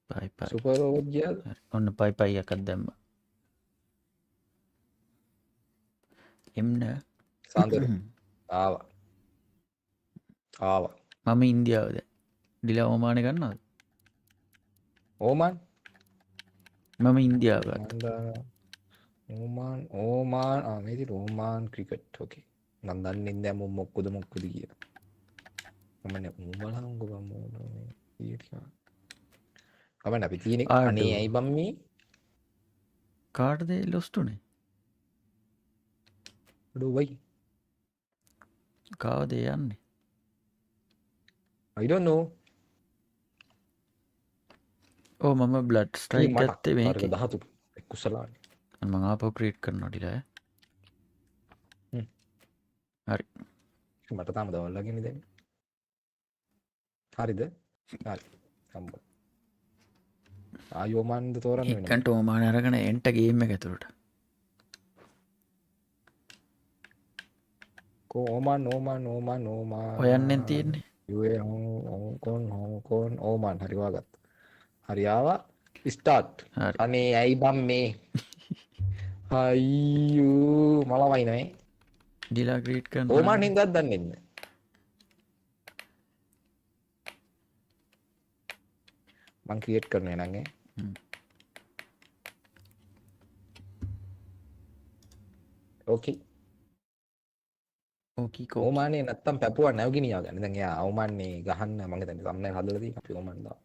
බයි. සුපර් ඕවර් ගියාද? ඔන්න පයි එකක් දැම්මා. එම්න සාන්දර ආවා. මම ඉන්දියාව දැන්. දිලා ඕමානේ ගන්නවද? ඕමන් මම ඉන්දියාව ගත්තා. ඕමාන් මේති ඕමාන් ක්‍රිකට් ඕකේ මම දන්නේ නැහැ මොක්කොද කියලා මම නේ බලහංග බම්මෝනේ ඊටිකා කමන්න අපි තියෙන්නේ අනේ ඇයි බම් මේ කාටද ලොස්ට් උනේ? ඩුබයි කාවද යන්නේ? I don't know ඕ මම බ්ලඩ් ස්ට්‍රයික් ගත්තේ මේකේ 13 කුසලානේ මම ආපහු ක්‍රියේට් කරනවා ඩිලා. හරි. මට තාම දවල් ලගින්නේ දැන්. හරිද? හරි. හම්බ. ආයෝමන්ද තෝරන්න වෙනවා. එක්කන්ට ඕමාන අරගෙන එන්ට ගේම් එක ඇතුළට. ඕමන්. හොයන්නෙන් තියෙන්නේ. UAE හොංකොන් ඕමන් හරි වාගත්ත. හරි ආවා. ස්ටාර්ට්. අනේ ඇයි බම් මේ අයියෝ මලවයි නේ ඩිලා ක්‍රියේට් කරන්න ඕමාන් හින්දාත් දන්නේ නැහැ මං ක්‍රියේට් කරනවා නං ඈ ඕකේ කෝ ඕමානේ නැත්තම් පැපුවා නැවගිනියා ගන්න දැන් එයා ඕමාන්නේ ගහන්න මම හිතන්නේ සම්මයි හදලා තියෙන අපි ඕමාන් දා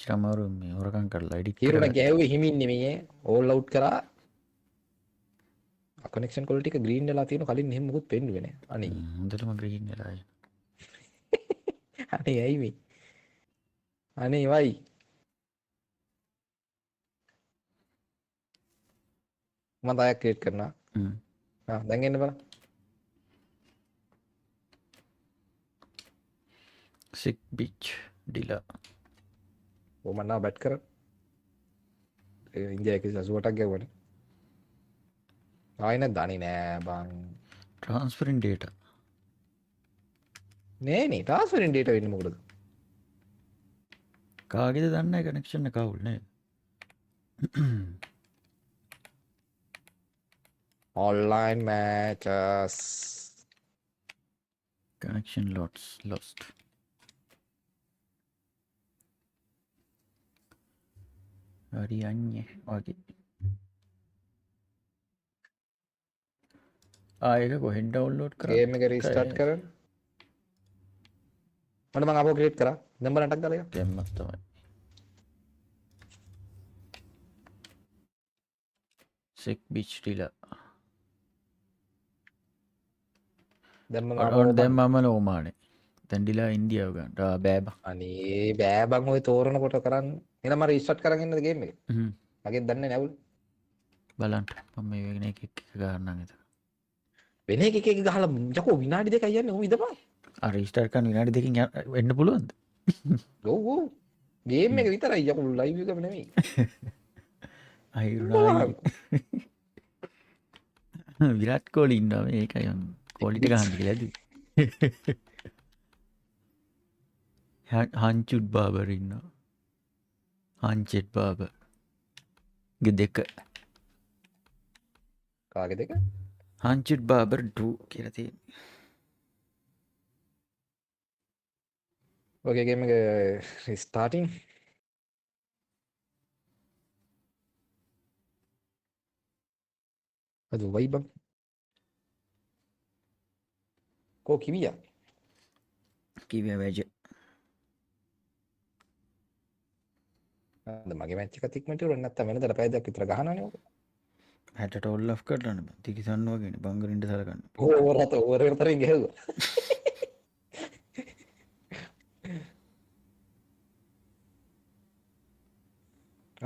චරමාරු මේ හොරකම් කරලා එඩිට් කරලා ගෑව්වේ හිමින් නෙමෙයි ඕල් අවුට් කරා කනෙක්ෂන් ක්වොලිටි එක ග්‍රීන් වෙලා තියෙන කලින් එහෙම මොකුත් පෙන්නුවේ නැහැ. අනේ. හොඳටම ග්‍රීන් වෙලා ආයේ. අනේ ඇයි මේ? අනේ වයි. මම තායක් ක්‍රියේට් කරනවා. දැන් එන්න බලන්න. සික් බීච් ඩිලා. මම now බැට් කරා. ඒ ඉන්දියාවේ 88ක් ගැව්වනේ. ආයෙ දන්නේ නෑ බං. ට්‍රාන්ස්ෆරින් ඩේටා. නේ ට්‍රාන්ස්ෆරින් ඩේටා වෙන්නේ මොකටද? කාගේද දන්නේ නැහැ කනෙක්ෂන් එක අවුල් නේද? online matches connection lost. හරි අන්නේ වගේ. ඒක කොහෙන් ඩවුන්ලෝඩ් කරා? ගේම් එක රීස්ටාර්ට් කරන්න. මම ආපහු ක්‍රියේට් කරා. දැන් බලන්න ටක් ගාලා එක. දැම්මත් තමයි. සික් බීච් ඩිලා. දැන් මම මම ඕමානේ. තැන්ඩිලා ඉන්දියාව ගන්නට බෑබ අනේ බෑ බං ඔය තෝරනකොට කරන්න. එහෙනම් මම රීස්ටාර්ට් කරන් ඉන්නද ගේම් එක? මගෙත් දන්නේ නැවුල්. බලන්ට මම මේ වෙන එක ගන්න එත වෙන එකක ගහලා යකෝ විනාඩි දෙකයි යන්නේ. උන් ඉදපන්. රීස්ටාර්ට් කරන්න විනාඩි දෙකකින් වෙන්න පුළුවන්ද? ඔව් ඔව්. ගේම් එක විතරයි යකෝ ලයිව් එකම නෙමෙයි. අහිරුණා විරාට් කෝලි ඉන්නවා මේකයි කෝලිට ගහන්න කියලා ඇති හංචුට් බාබර් ඉන්නවා හංචෙට් බාබර් ගේ දෙක කාගේ දෙක? හංචුට් බාබර් 2 කියලා තියෙනවා. ඔගේ ගේම් එක ස්ටාර්ටින් අද වයි බං කෝ කිවියා කිව්ව වැජ අද මගේ මැච් එක තික්මට උරන්න නැත්තම් වෙනදට පැය දෙකක් විතර ගහනවනේ ඔක. 60ට ඕල් ඔෆ් කරන්න බෑ. තිකිසන්න වගේනේ බංගරින්ට සලකන්න. ඕවරට ඕවර විතරෙන් ගහුවා.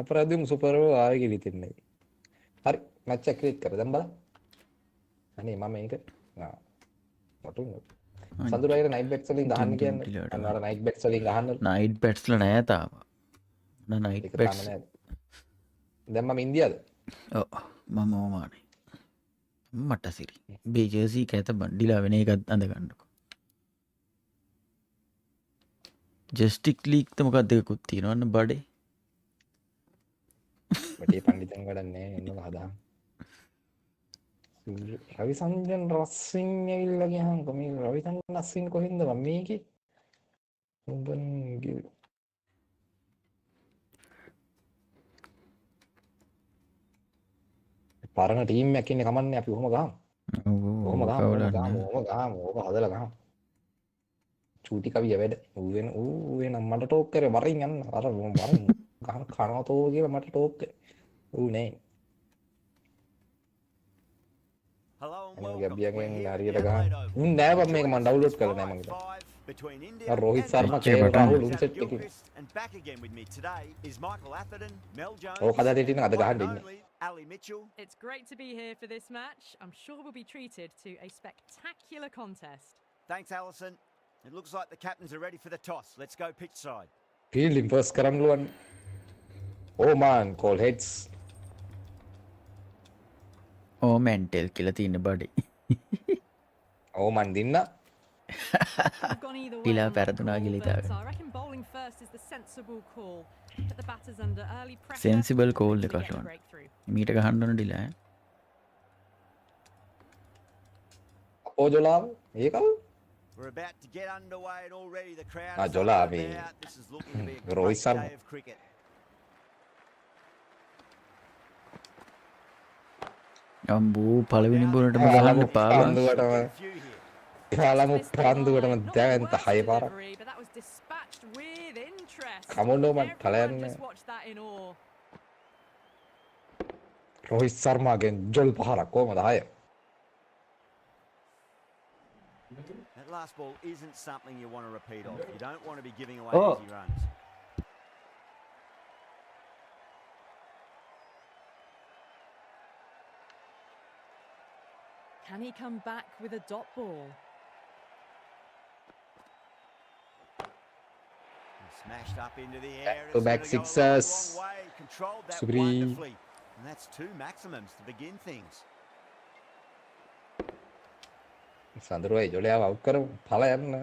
අපරාධිම සුපර්ව ආයෙ ගිලිතෙන්නේ. හරි මැච් එක ක්‍රියේට් කර දැන් බලන්න. අනේ මම මේක වටුන සඳුරාගේ නයිට් බෙට්ස් වලින් ගහන්න කියන්නේ. අන්න අර නයිට් බෙට්ස් වලින් ගහන්න. නයිට් බෙට්ස්ලා නෑ තාම. නයිට් ඒක බෙට්ස්. තාම නෑ. දැන් මම ඉන්දියාද? ඔව් මම ඕමානේ. මට සිරි. බේ ජර්සි කැත බණ්ඩිලා වෙන එකක් අඳ ගන්නකො. ජස්ටික් ලීග්ද මොකක්ද දෙකකුත් තියෙනවා අන්න බඩේ. බඩේ පඬිතුන් වැඩක් නෑ එන්න හදා. රවිසංජන් රස්සින් ඇවිල්ලා ගියාම මේ රවිසංජන් රස්සින් කොහෙන්ද මම මේකේ උඹන්ගේ පරණ ටීම් එකක් ඉන්නේ කමන්නේ අපි කොහොම ගහමු. කොහොම ගහමු ඕක හදලා ගහමු. චූටි කවිය වැඩ ඌ වෙන මට ටෝක් කරේ වරින් යන්න අර වරින් ගහන කනවා තෝ කියලා මට ටෝක් කරේ ඌ නෑ. ගැබ්බියගෙන් හරියට ගහන්න. උන් නෑ බම් මේක මම ඩවුන්ලෝඩ් කරලා නෑ මම හිතා. රෝහිත් සර්මා කේ රාහුල් උන් සෙට් එකකින්. ඕක හදලා දෙටින අද ගහන්න ඉන්නේ. It's great to be here for this match. I'm sure we'll be treated to a spectacular contest. Thanks, Alison. It looks like the captains are ready for the toss. Let's go pitch side. Fielding first කරන්න ලුවන්. Oman call heads. ඕමෙන්ටෙල් කියලා තියෙන බඩේ. Oman දින්න. We've gone either way Pila on that පැරදුනා call, කියලා but හිතාගෙන. I reckon bowling first is the sensible call. Put the batters under early pressure. Sensible call to එකක් get the ලුවන්. breakthrough. මීට ගහන්න ඕන ඩිලා ඈ. අපෝජලාව ඒකව We're about to get underway and already the crowd Ah, is Jola, up and I mean, about. This is looking to be a Rohit great Sharma. day of cricket. අම්බෝ පළවෙනි බෝලටම ගහන්න පාවා. පන්දුවටම A few here. පළමු පන්දුවටම දැවන්ත හය පාරක්. Delivery, but that was dispatched with interest. කමුණෝ මට Everyone කලයන්නේ. just watched that in awe. Rohit සර්මාගෙන් ජොල් පහරක් කොහමද හය? That last ball isn't something you want to repeat of. You don't want to be giving away Oh. easy runs. Can he come back with a dot ball? Smashed up into the air. to It's back gonna go a sixers. long way. Controlled that Subri. wonderfully. And that's two maximums to begin things. සඳරුවයි ජොලයාව out කරමු. පළ යන්න.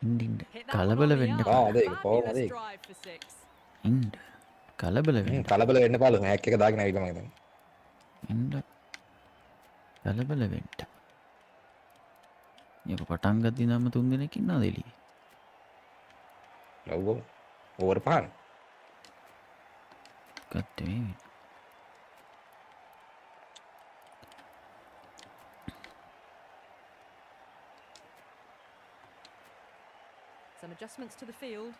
ඉන්න Hit that one කලබල on the වෙන්න arm. Oh, there you go. Fabulous There you go. drive for six. ඉන්න කලබල වෙන්න කලබල වෙන්න පාලු හැක් එක දාගෙන ඇවිල්ලා මම හිතන්නේ. ඉන්න කලබල වෙන්න යක පටන් ගද්දි නම් 3 දෙනෙක් ඉන්නවද එළියේ ඔව් ඔව්. ඕවර් පහන. ගත්තේ මේ Some adjustments to the field.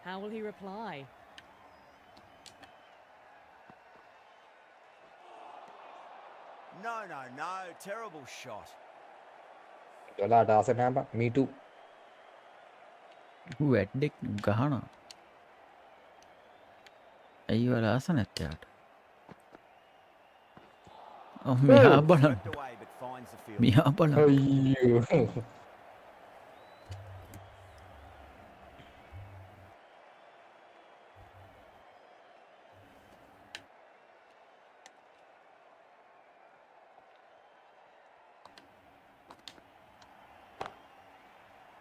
How will he reply? No. Terrible shot. Wala Arsenal, me too. වැඩෙක් ගහන ඇයි වල ආස නැත්තේ යාට මෙහා බලන්න Swept away but finds the field. මෙහා බලන්න Ayyo.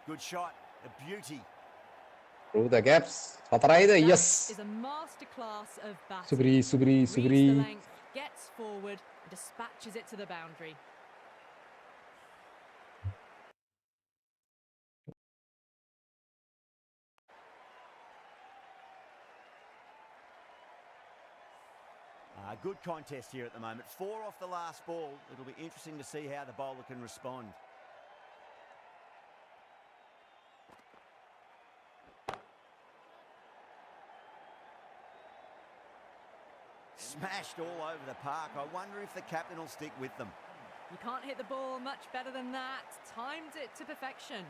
Good shot. A beauty. Through the gaps. Satarayda, That yes. is a masterclass of batting. Subri, Reads the Subri. length, gets forward, dispatches it to the boundary. Good contest here at the moment. 4 off the last ball. It'll be interesting to see how the bowler can respond. Smashed all over the park. I wonder if the captain will stick with them. You can't hit the ball much better than that. Timed it to perfection.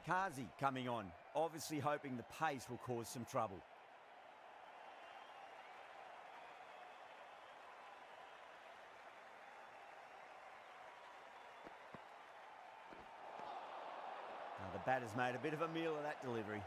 Kazi coming on, obviously hoping the pace will cause some trouble. Now the batter's made a bit of a meal of that delivery.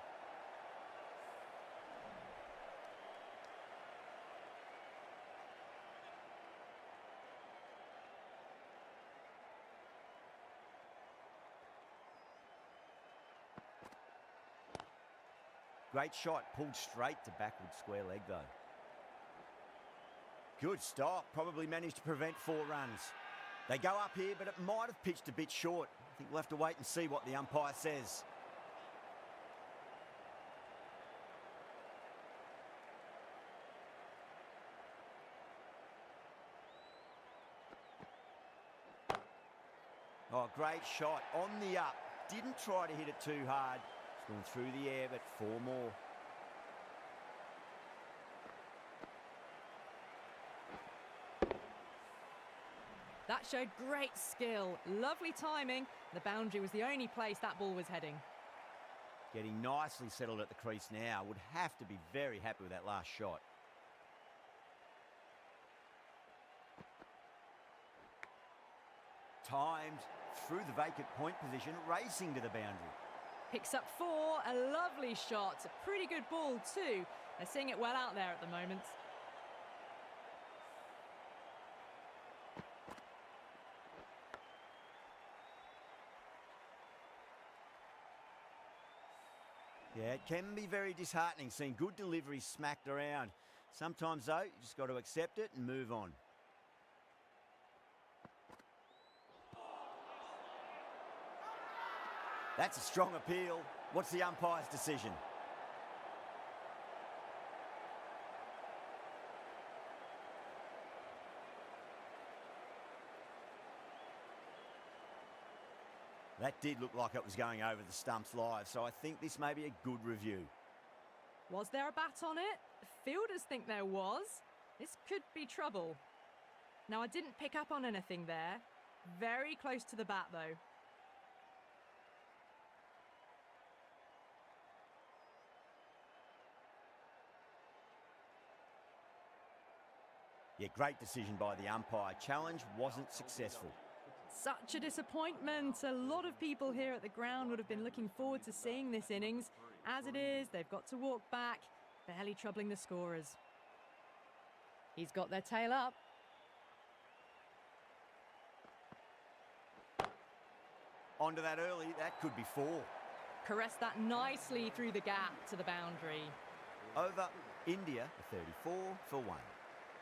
Great shot, pulled straight to backward square leg though. Good stop, probably managed to prevent 4 runs. They go up here, but it might have pitched a bit short. I think we'll have to wait and see what the umpire says. Oh, great shot, on the up. Didn't try to hit it too hard. It's gone through the air, but 4 more. That showed great skill, lovely timing. The boundary was the only place that ball was heading. Getting nicely settled at the crease now. Would have to be very happy with that last shot. Timed through the vacant point position, racing to the boundary. Picks up 4, a lovely shot. A pretty good ball too. They're seeing it well out there at the moment. Yeah, it can be very disheartening seeing good deliveries smacked around. Sometimes though, you just got to accept it and move on. That's a strong appeal. What's the umpire's decision? That did look like it was going over the stumps live, so I think this may be a good review. Was there a bat on it? Fielders think there was. This could be trouble. Now, I didn't pick up on anything there. Very close to the bat, though. Yeah, great decision by the umpire. Challenge wasn't successful. Such a disappointment. A lot of people here at the ground would have been looking forward to seeing this innings. As it is, they've got to walk back, barely troubling the scorers. He's got their tail up. Onto that early, that could be 4. Caressed that nicely through the gap to the boundary. Over India, 34 for 1.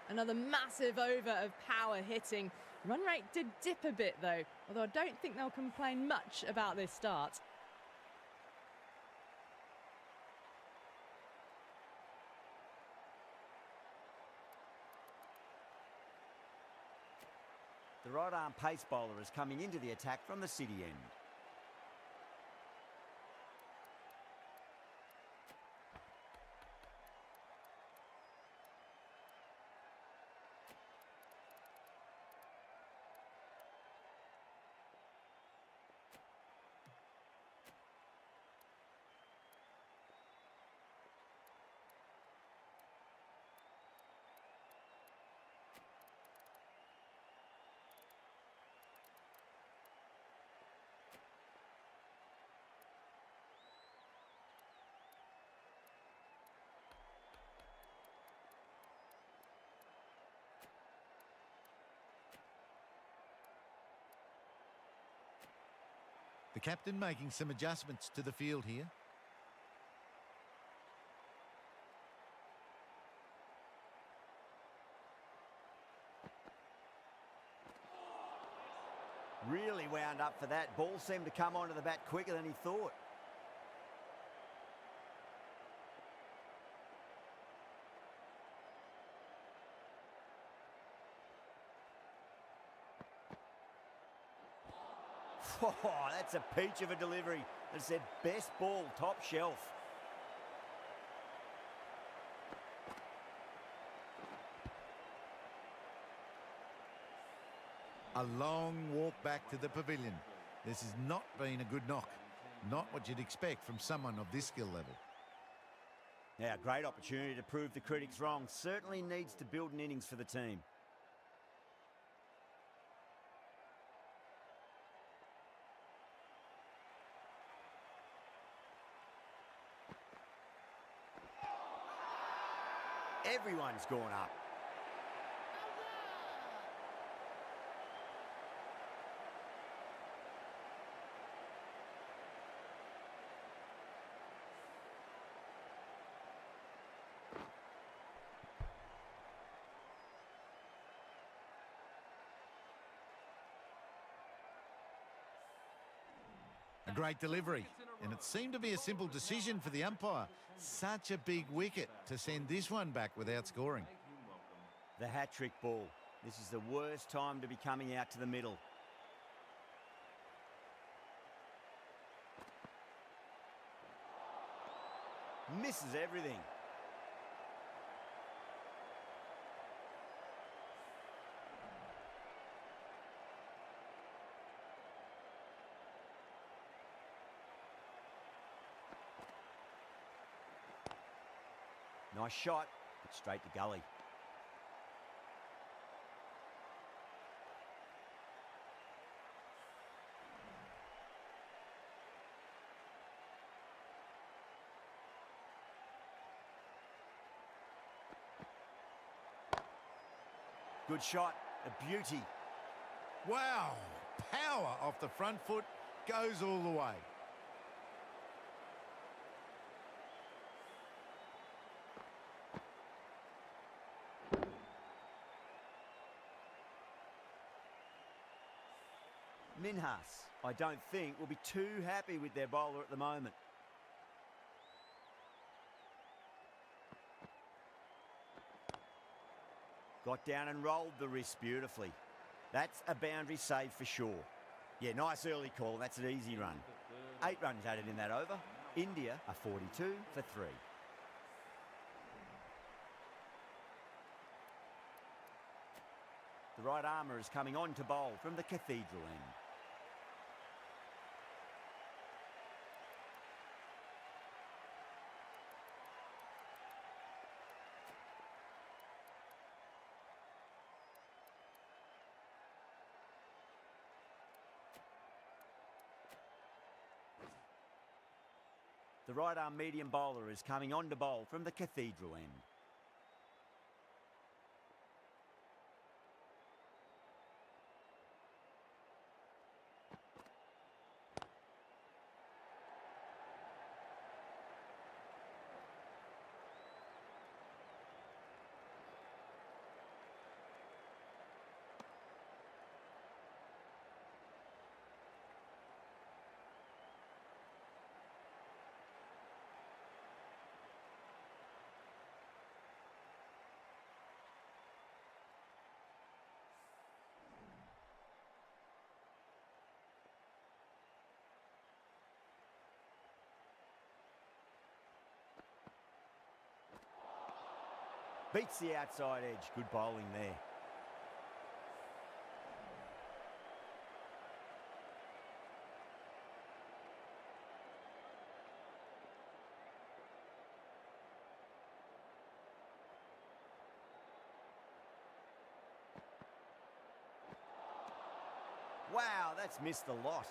Another massive over of power hitting. Run rate did dip a bit though, although I don't think they'll complain much about this start. The right arm pace bowler is coming into the attack from the city end. The captain making some adjustments to the field here. Really wound up for that. Ball seemed to come onto the bat quicker than he thought. Oh, that's a peach of a delivery. That's their best ball, top shelf. A long walk back to the pavilion. This has not been a good knock. Not what you'd expect from someone of this skill level. Now, great opportunity to prove the critics wrong. Certainly needs to build an innings for the team. Everyone's gone up. A great delivery, and it seemed to be a simple decision for the umpire. Such a big wicket to send this one back without scoring. The hat-trick ball. This is the worst time to be coming out to the middle. Misses everything. Nice shot, but straight to gully. Good shot, a beauty. Wow, power off the front foot, goes all the way. Minhas, I don't think, will be too happy with their bowler at the moment. Got down and rolled the wrist beautifully. That's a boundary save for sure. Yeah, nice early call. That's an easy run. 8 runs added in that over. India are 42 for 3. The right armour is coming on to bowl from the cathedral end. The right arm medium bowler is coming on to bowl from the cathedral end. Beats the outside edge. Good bowling there. Wow, that's missed a lot.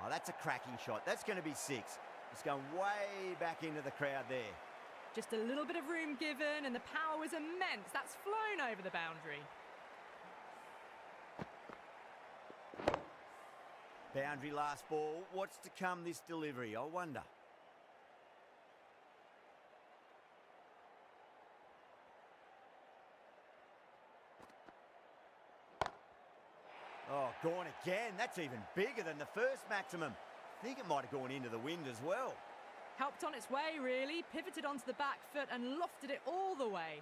Oh, that's a cracking shot. That's going to be 6. It's going way back into the crowd there. Just a little bit of room given, and the power was immense. That's flown over the boundary. Boundary last ball. What's to come this delivery, I wonder? Oh, gone again. That's even bigger than the first maximum. I think it might have gone into the wind as well. Helped on its way, really. Pivoted onto the back foot and lofted it all the way.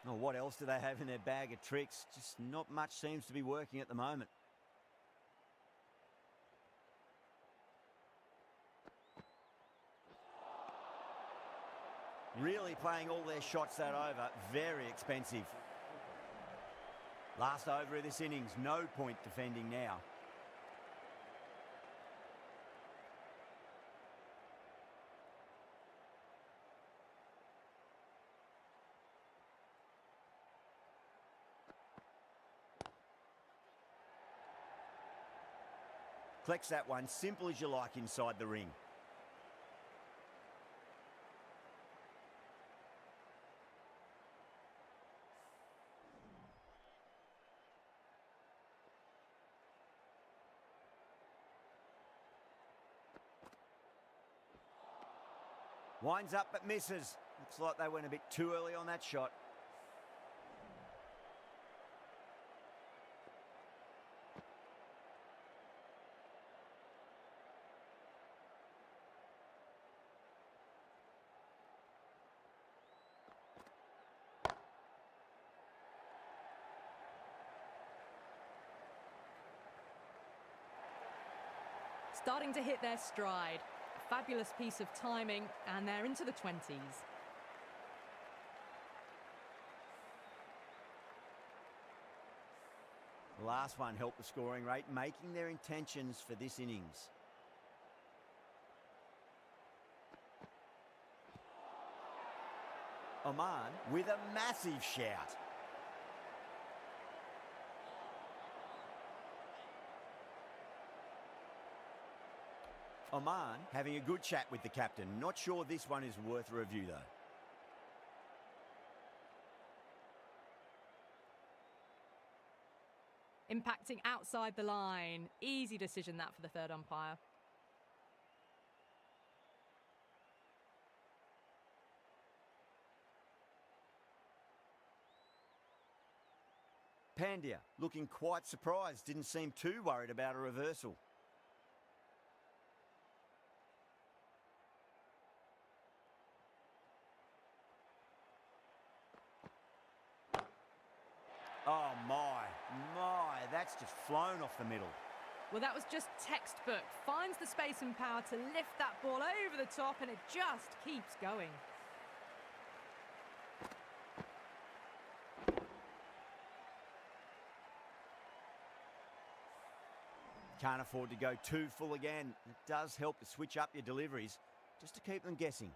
Oh, what else do they have in their bag of tricks? Just not much seems to be working at the moment. Really playing all their shots that over. Very expensive. Last over of this innings. No point defending now. Collects that one, simple as you like inside the ring. Winds up but misses. Looks like they went a bit too early on that shot. Starting to hit their stride. A fabulous piece of timing, and they're into the 20s. The last one helped the scoring rate, making their intentions for this innings. Oman with a massive shout. Oman having a good chat with the captain. Not sure this one is worth a review though. Impacting outside the line. Easy decision that for the third umpire. Pandya looking quite surprised. Didn't seem too worried about a reversal. Oh my, that's just flown off the middle. Well, that was just textbook. Finds the space and power to lift that ball over the top, and it just keeps going. Can't afford to go too full again. It does help to switch up your deliveries, just to keep them guessing.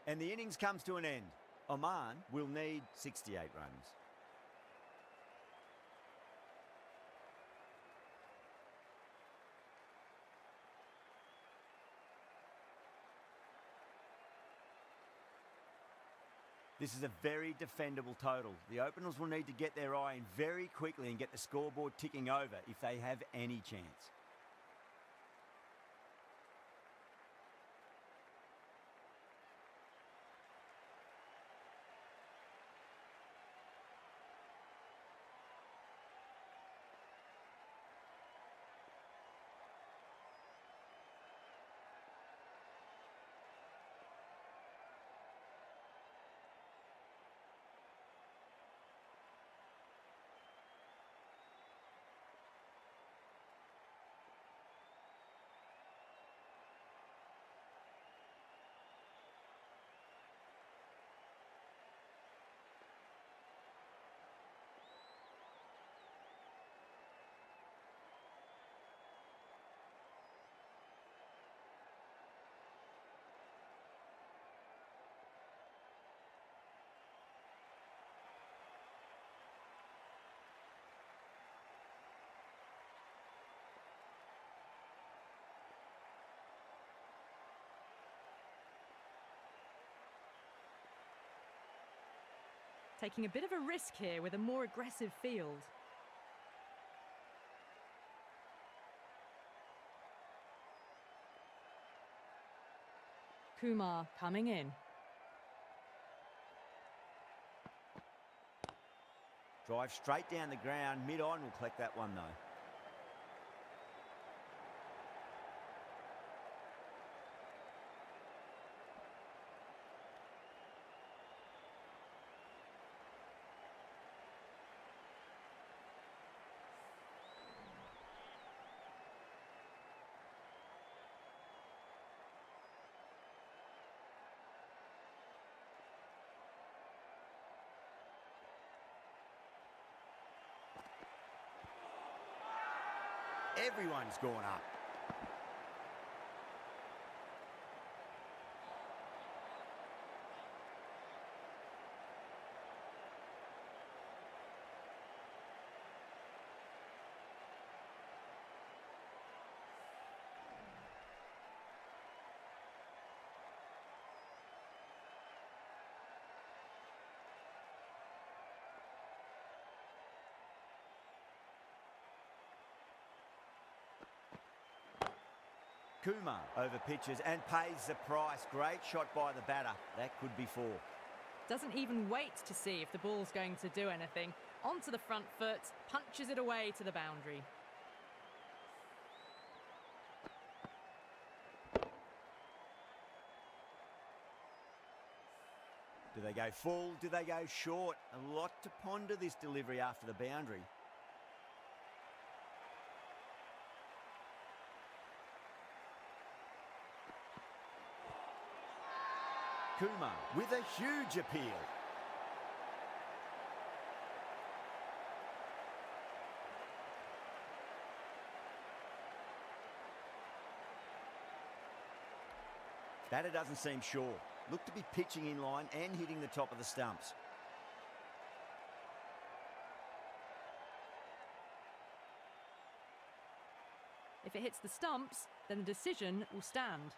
And the innings comes to an end. Oman will need 68 runs. This is a very defendable total. The openers will need to get their eye in very quickly and get the scoreboard ticking over if they have any chance. Taking a bit of a risk here with a more aggressive field. Kumar coming in. Drive straight down the ground. Mid-on will collect that one, though. Everyone's gone up. Kumar over pitches and pays the price. Great shot by the batter. That could be four. Doesn't even wait to see if the ball's going to do anything. Onto the front foot, punches it away to the boundary. Do they go full? Do they go short? A lot to ponder this delivery after the boundary. Kumar with a huge appeal. Batter doesn't seem sure. Looked to be pitching in line and hitting the top of the stumps. If it hits the stumps, then the decision will stand.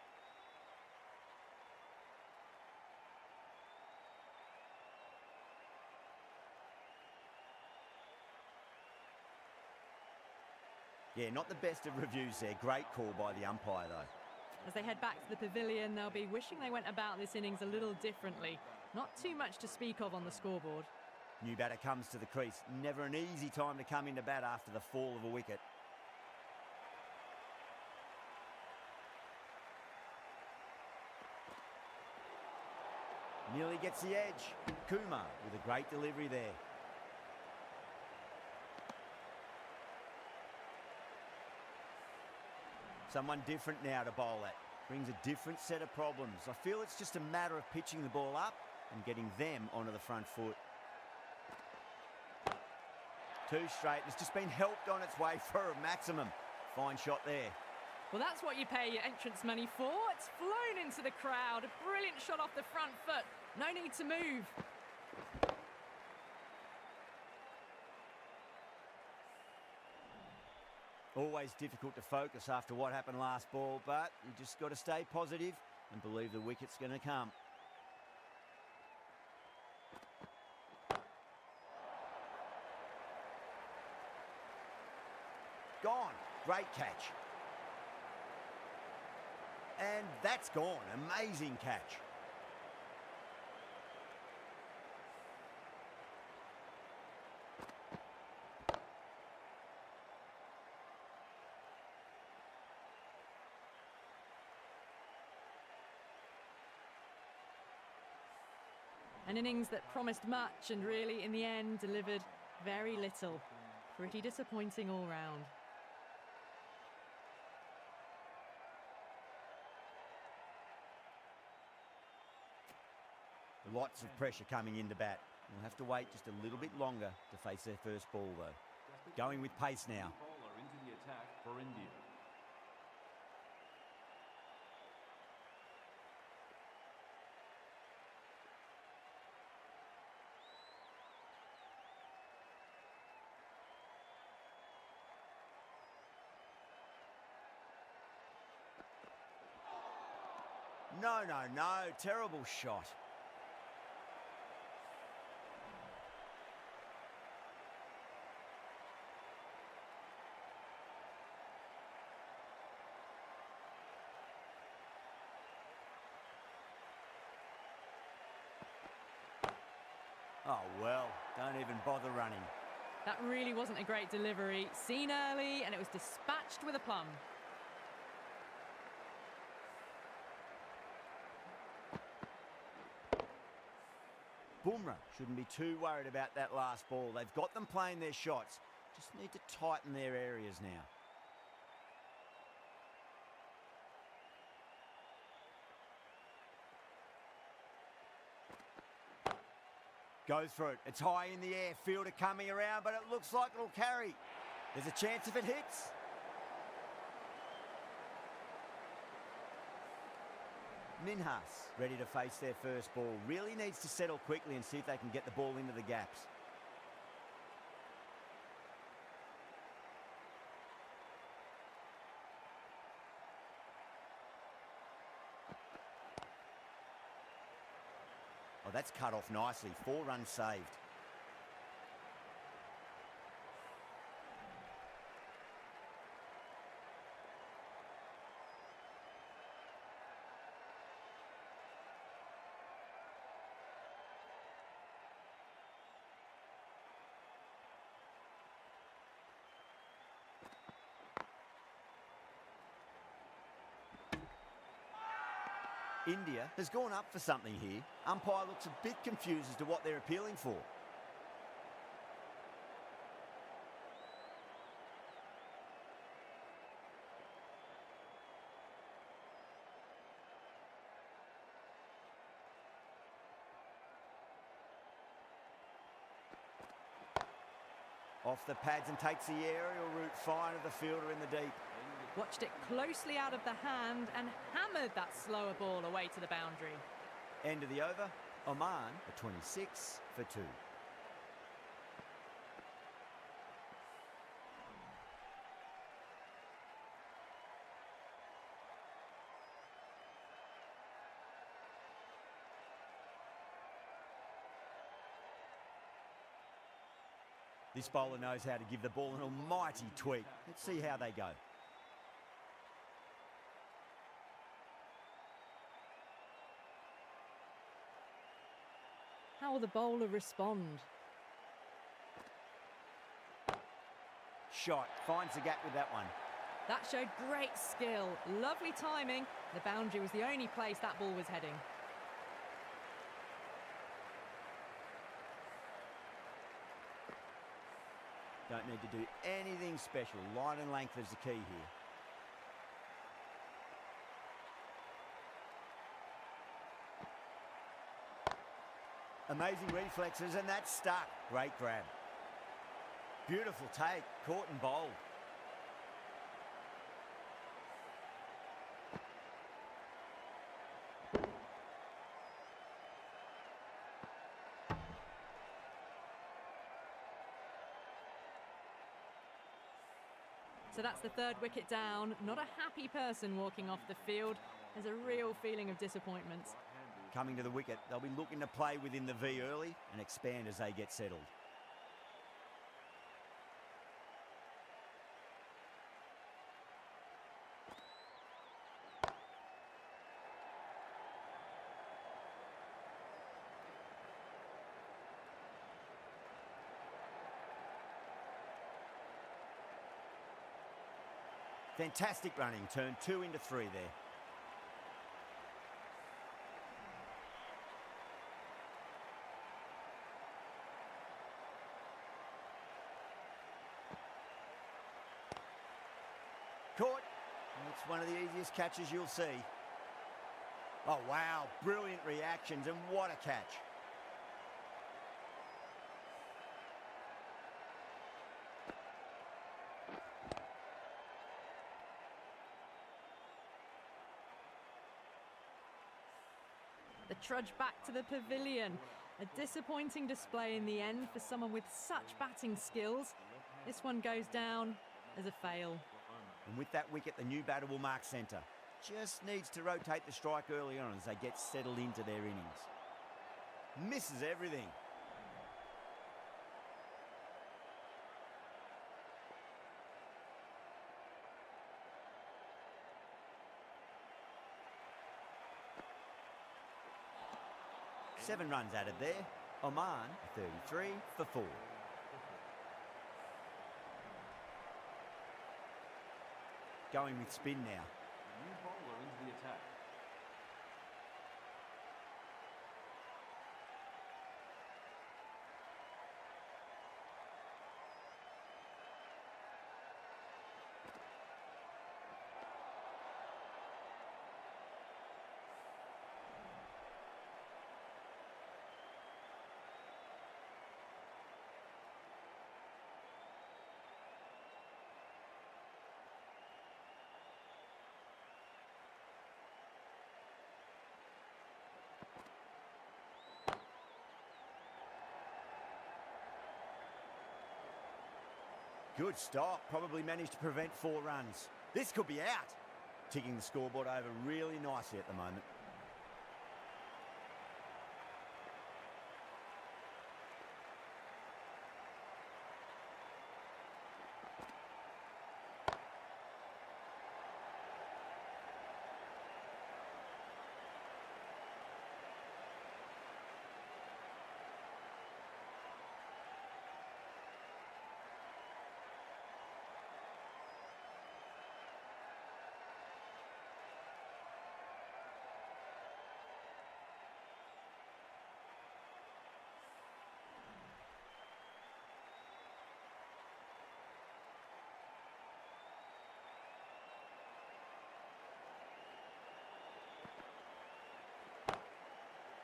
Yeah, not the best of reviews there. Great call by the umpire, though. As they head back to the pavilion, they'll be wishing they went about this innings a little differently. Not too much to speak of on the scoreboard. New batter comes to the crease. Never an easy time to come into bat after the fall of a wicket. Nearly gets the edge. Kumar with a great delivery there. Someone different now to bowl at. Brings a different set of problems. I feel it's just a matter of pitching the ball up and getting them onto the front foot. Too straight. It's just been helped on its way for a maximum. Fine shot there. Well, that's what you pay your entrance money for. It's flown into the crowd. A brilliant shot off the front foot. No need to move. Always difficult to focus after what happened last ball, but you just got to stay positive and believe the wicket's going to come. Gone. Great catch. And that's gone. Amazing catch. An innings that promised much and really, in the end, delivered very little. Pretty disappointing all round. Lots of pressure coming into bat. We'll have to wait just a little bit longer to face their first ball, though. Going with pace now. Bowler into the attack for India. No, no, no. Terrible shot. Oh, well, don't even bother running. That really wasn't a great delivery. Seen early, and it was dispatched with aplomb. Bumrah shouldn't be too worried about that last ball. They've got them playing their shots. Just need to tighten their areas now. Goes for it. It's high in the air. Fielder coming around, but it looks like it'll carry. There's a chance if it hits. Minhas ready to face their first ball. Really needs to settle quickly and see if they can get the ball into the gaps. Oh, that's cut off nicely. 4 runs saved. India has gone up for something here. Umpire looks a bit confused as to what they're appealing for. Off the pads and takes the aerial route fine of the fielder in the deep. Watched it closely out of the hand and hammered that slower ball away to the boundary. End of the over. Oman at 26 for 2. This bowler knows how to give the ball an almighty tweak. Let's see how they go. How will the bowler respond? Shot. Finds the gap with that one. That showed great skill. Lovely timing. The boundary was the only place that ball was heading. Don't need to do anything special. Line and length is the key here. Amazing reflexes, and that's stuck. Great grab. Beautiful take. Caught and bowled. So that's the 3rd wicket down. Not a happy person walking off the field. There's a real feeling of disappointment. Coming to the wicket, they'll be looking to play within the V early and expand as they get settled. Fantastic running, turned 2 into 3 there. Caught. It's one of the easiest catches you'll see. Oh, wow. Brilliant reactions, and what a catch. The trudge back to the pavilion. A disappointing display in the end for someone with such batting skills. This one goes down as a fail. And with that wicket, the new batter will mark centre. Just needs to rotate the strike early on as they get settled into their innings. Misses everything. Seven runs added there. Oman, 33 for 4. Going with spin now. New bowler into the attack. Good stop. Probably managed to prevent 4 runs. This could be out. Ticking the scoreboard over really nicely at the moment.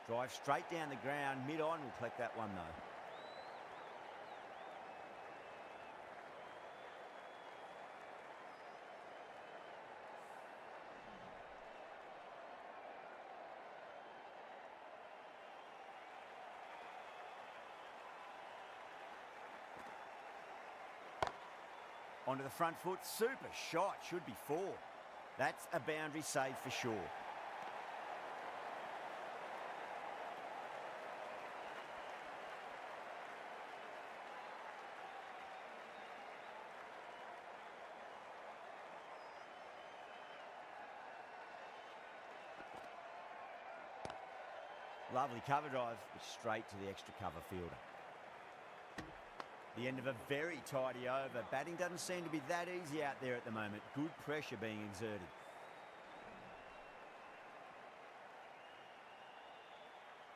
Drive straight down the ground, mid-on, will collect that one though. Onto the front foot, super shot, should be 4. That's a boundary save for sure. Lovely cover drive, but straight to the extra cover fielder. The end of a very tidy over. Batting doesn't seem to be that easy out there at the moment. Good pressure being exerted.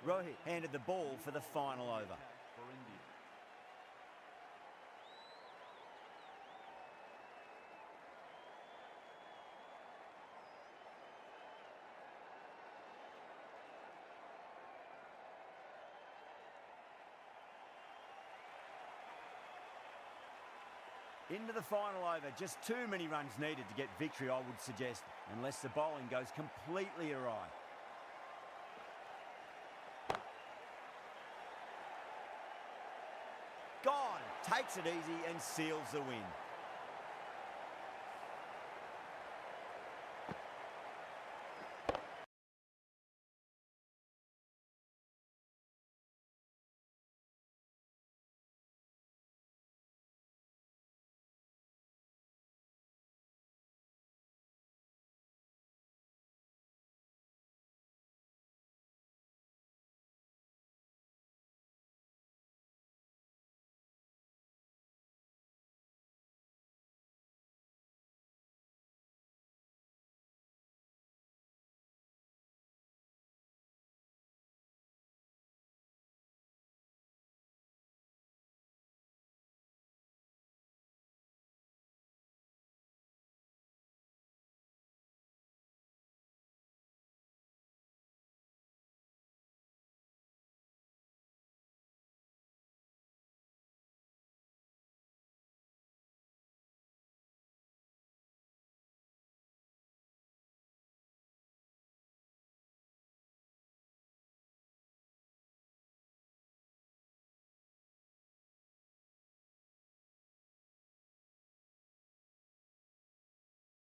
Rohit handed the ball for the final over. For India. Into the final over. Just too many runs needed to get victory, I would suggest, unless the bowling goes completely awry. Gone. Takes it easy and seals the win.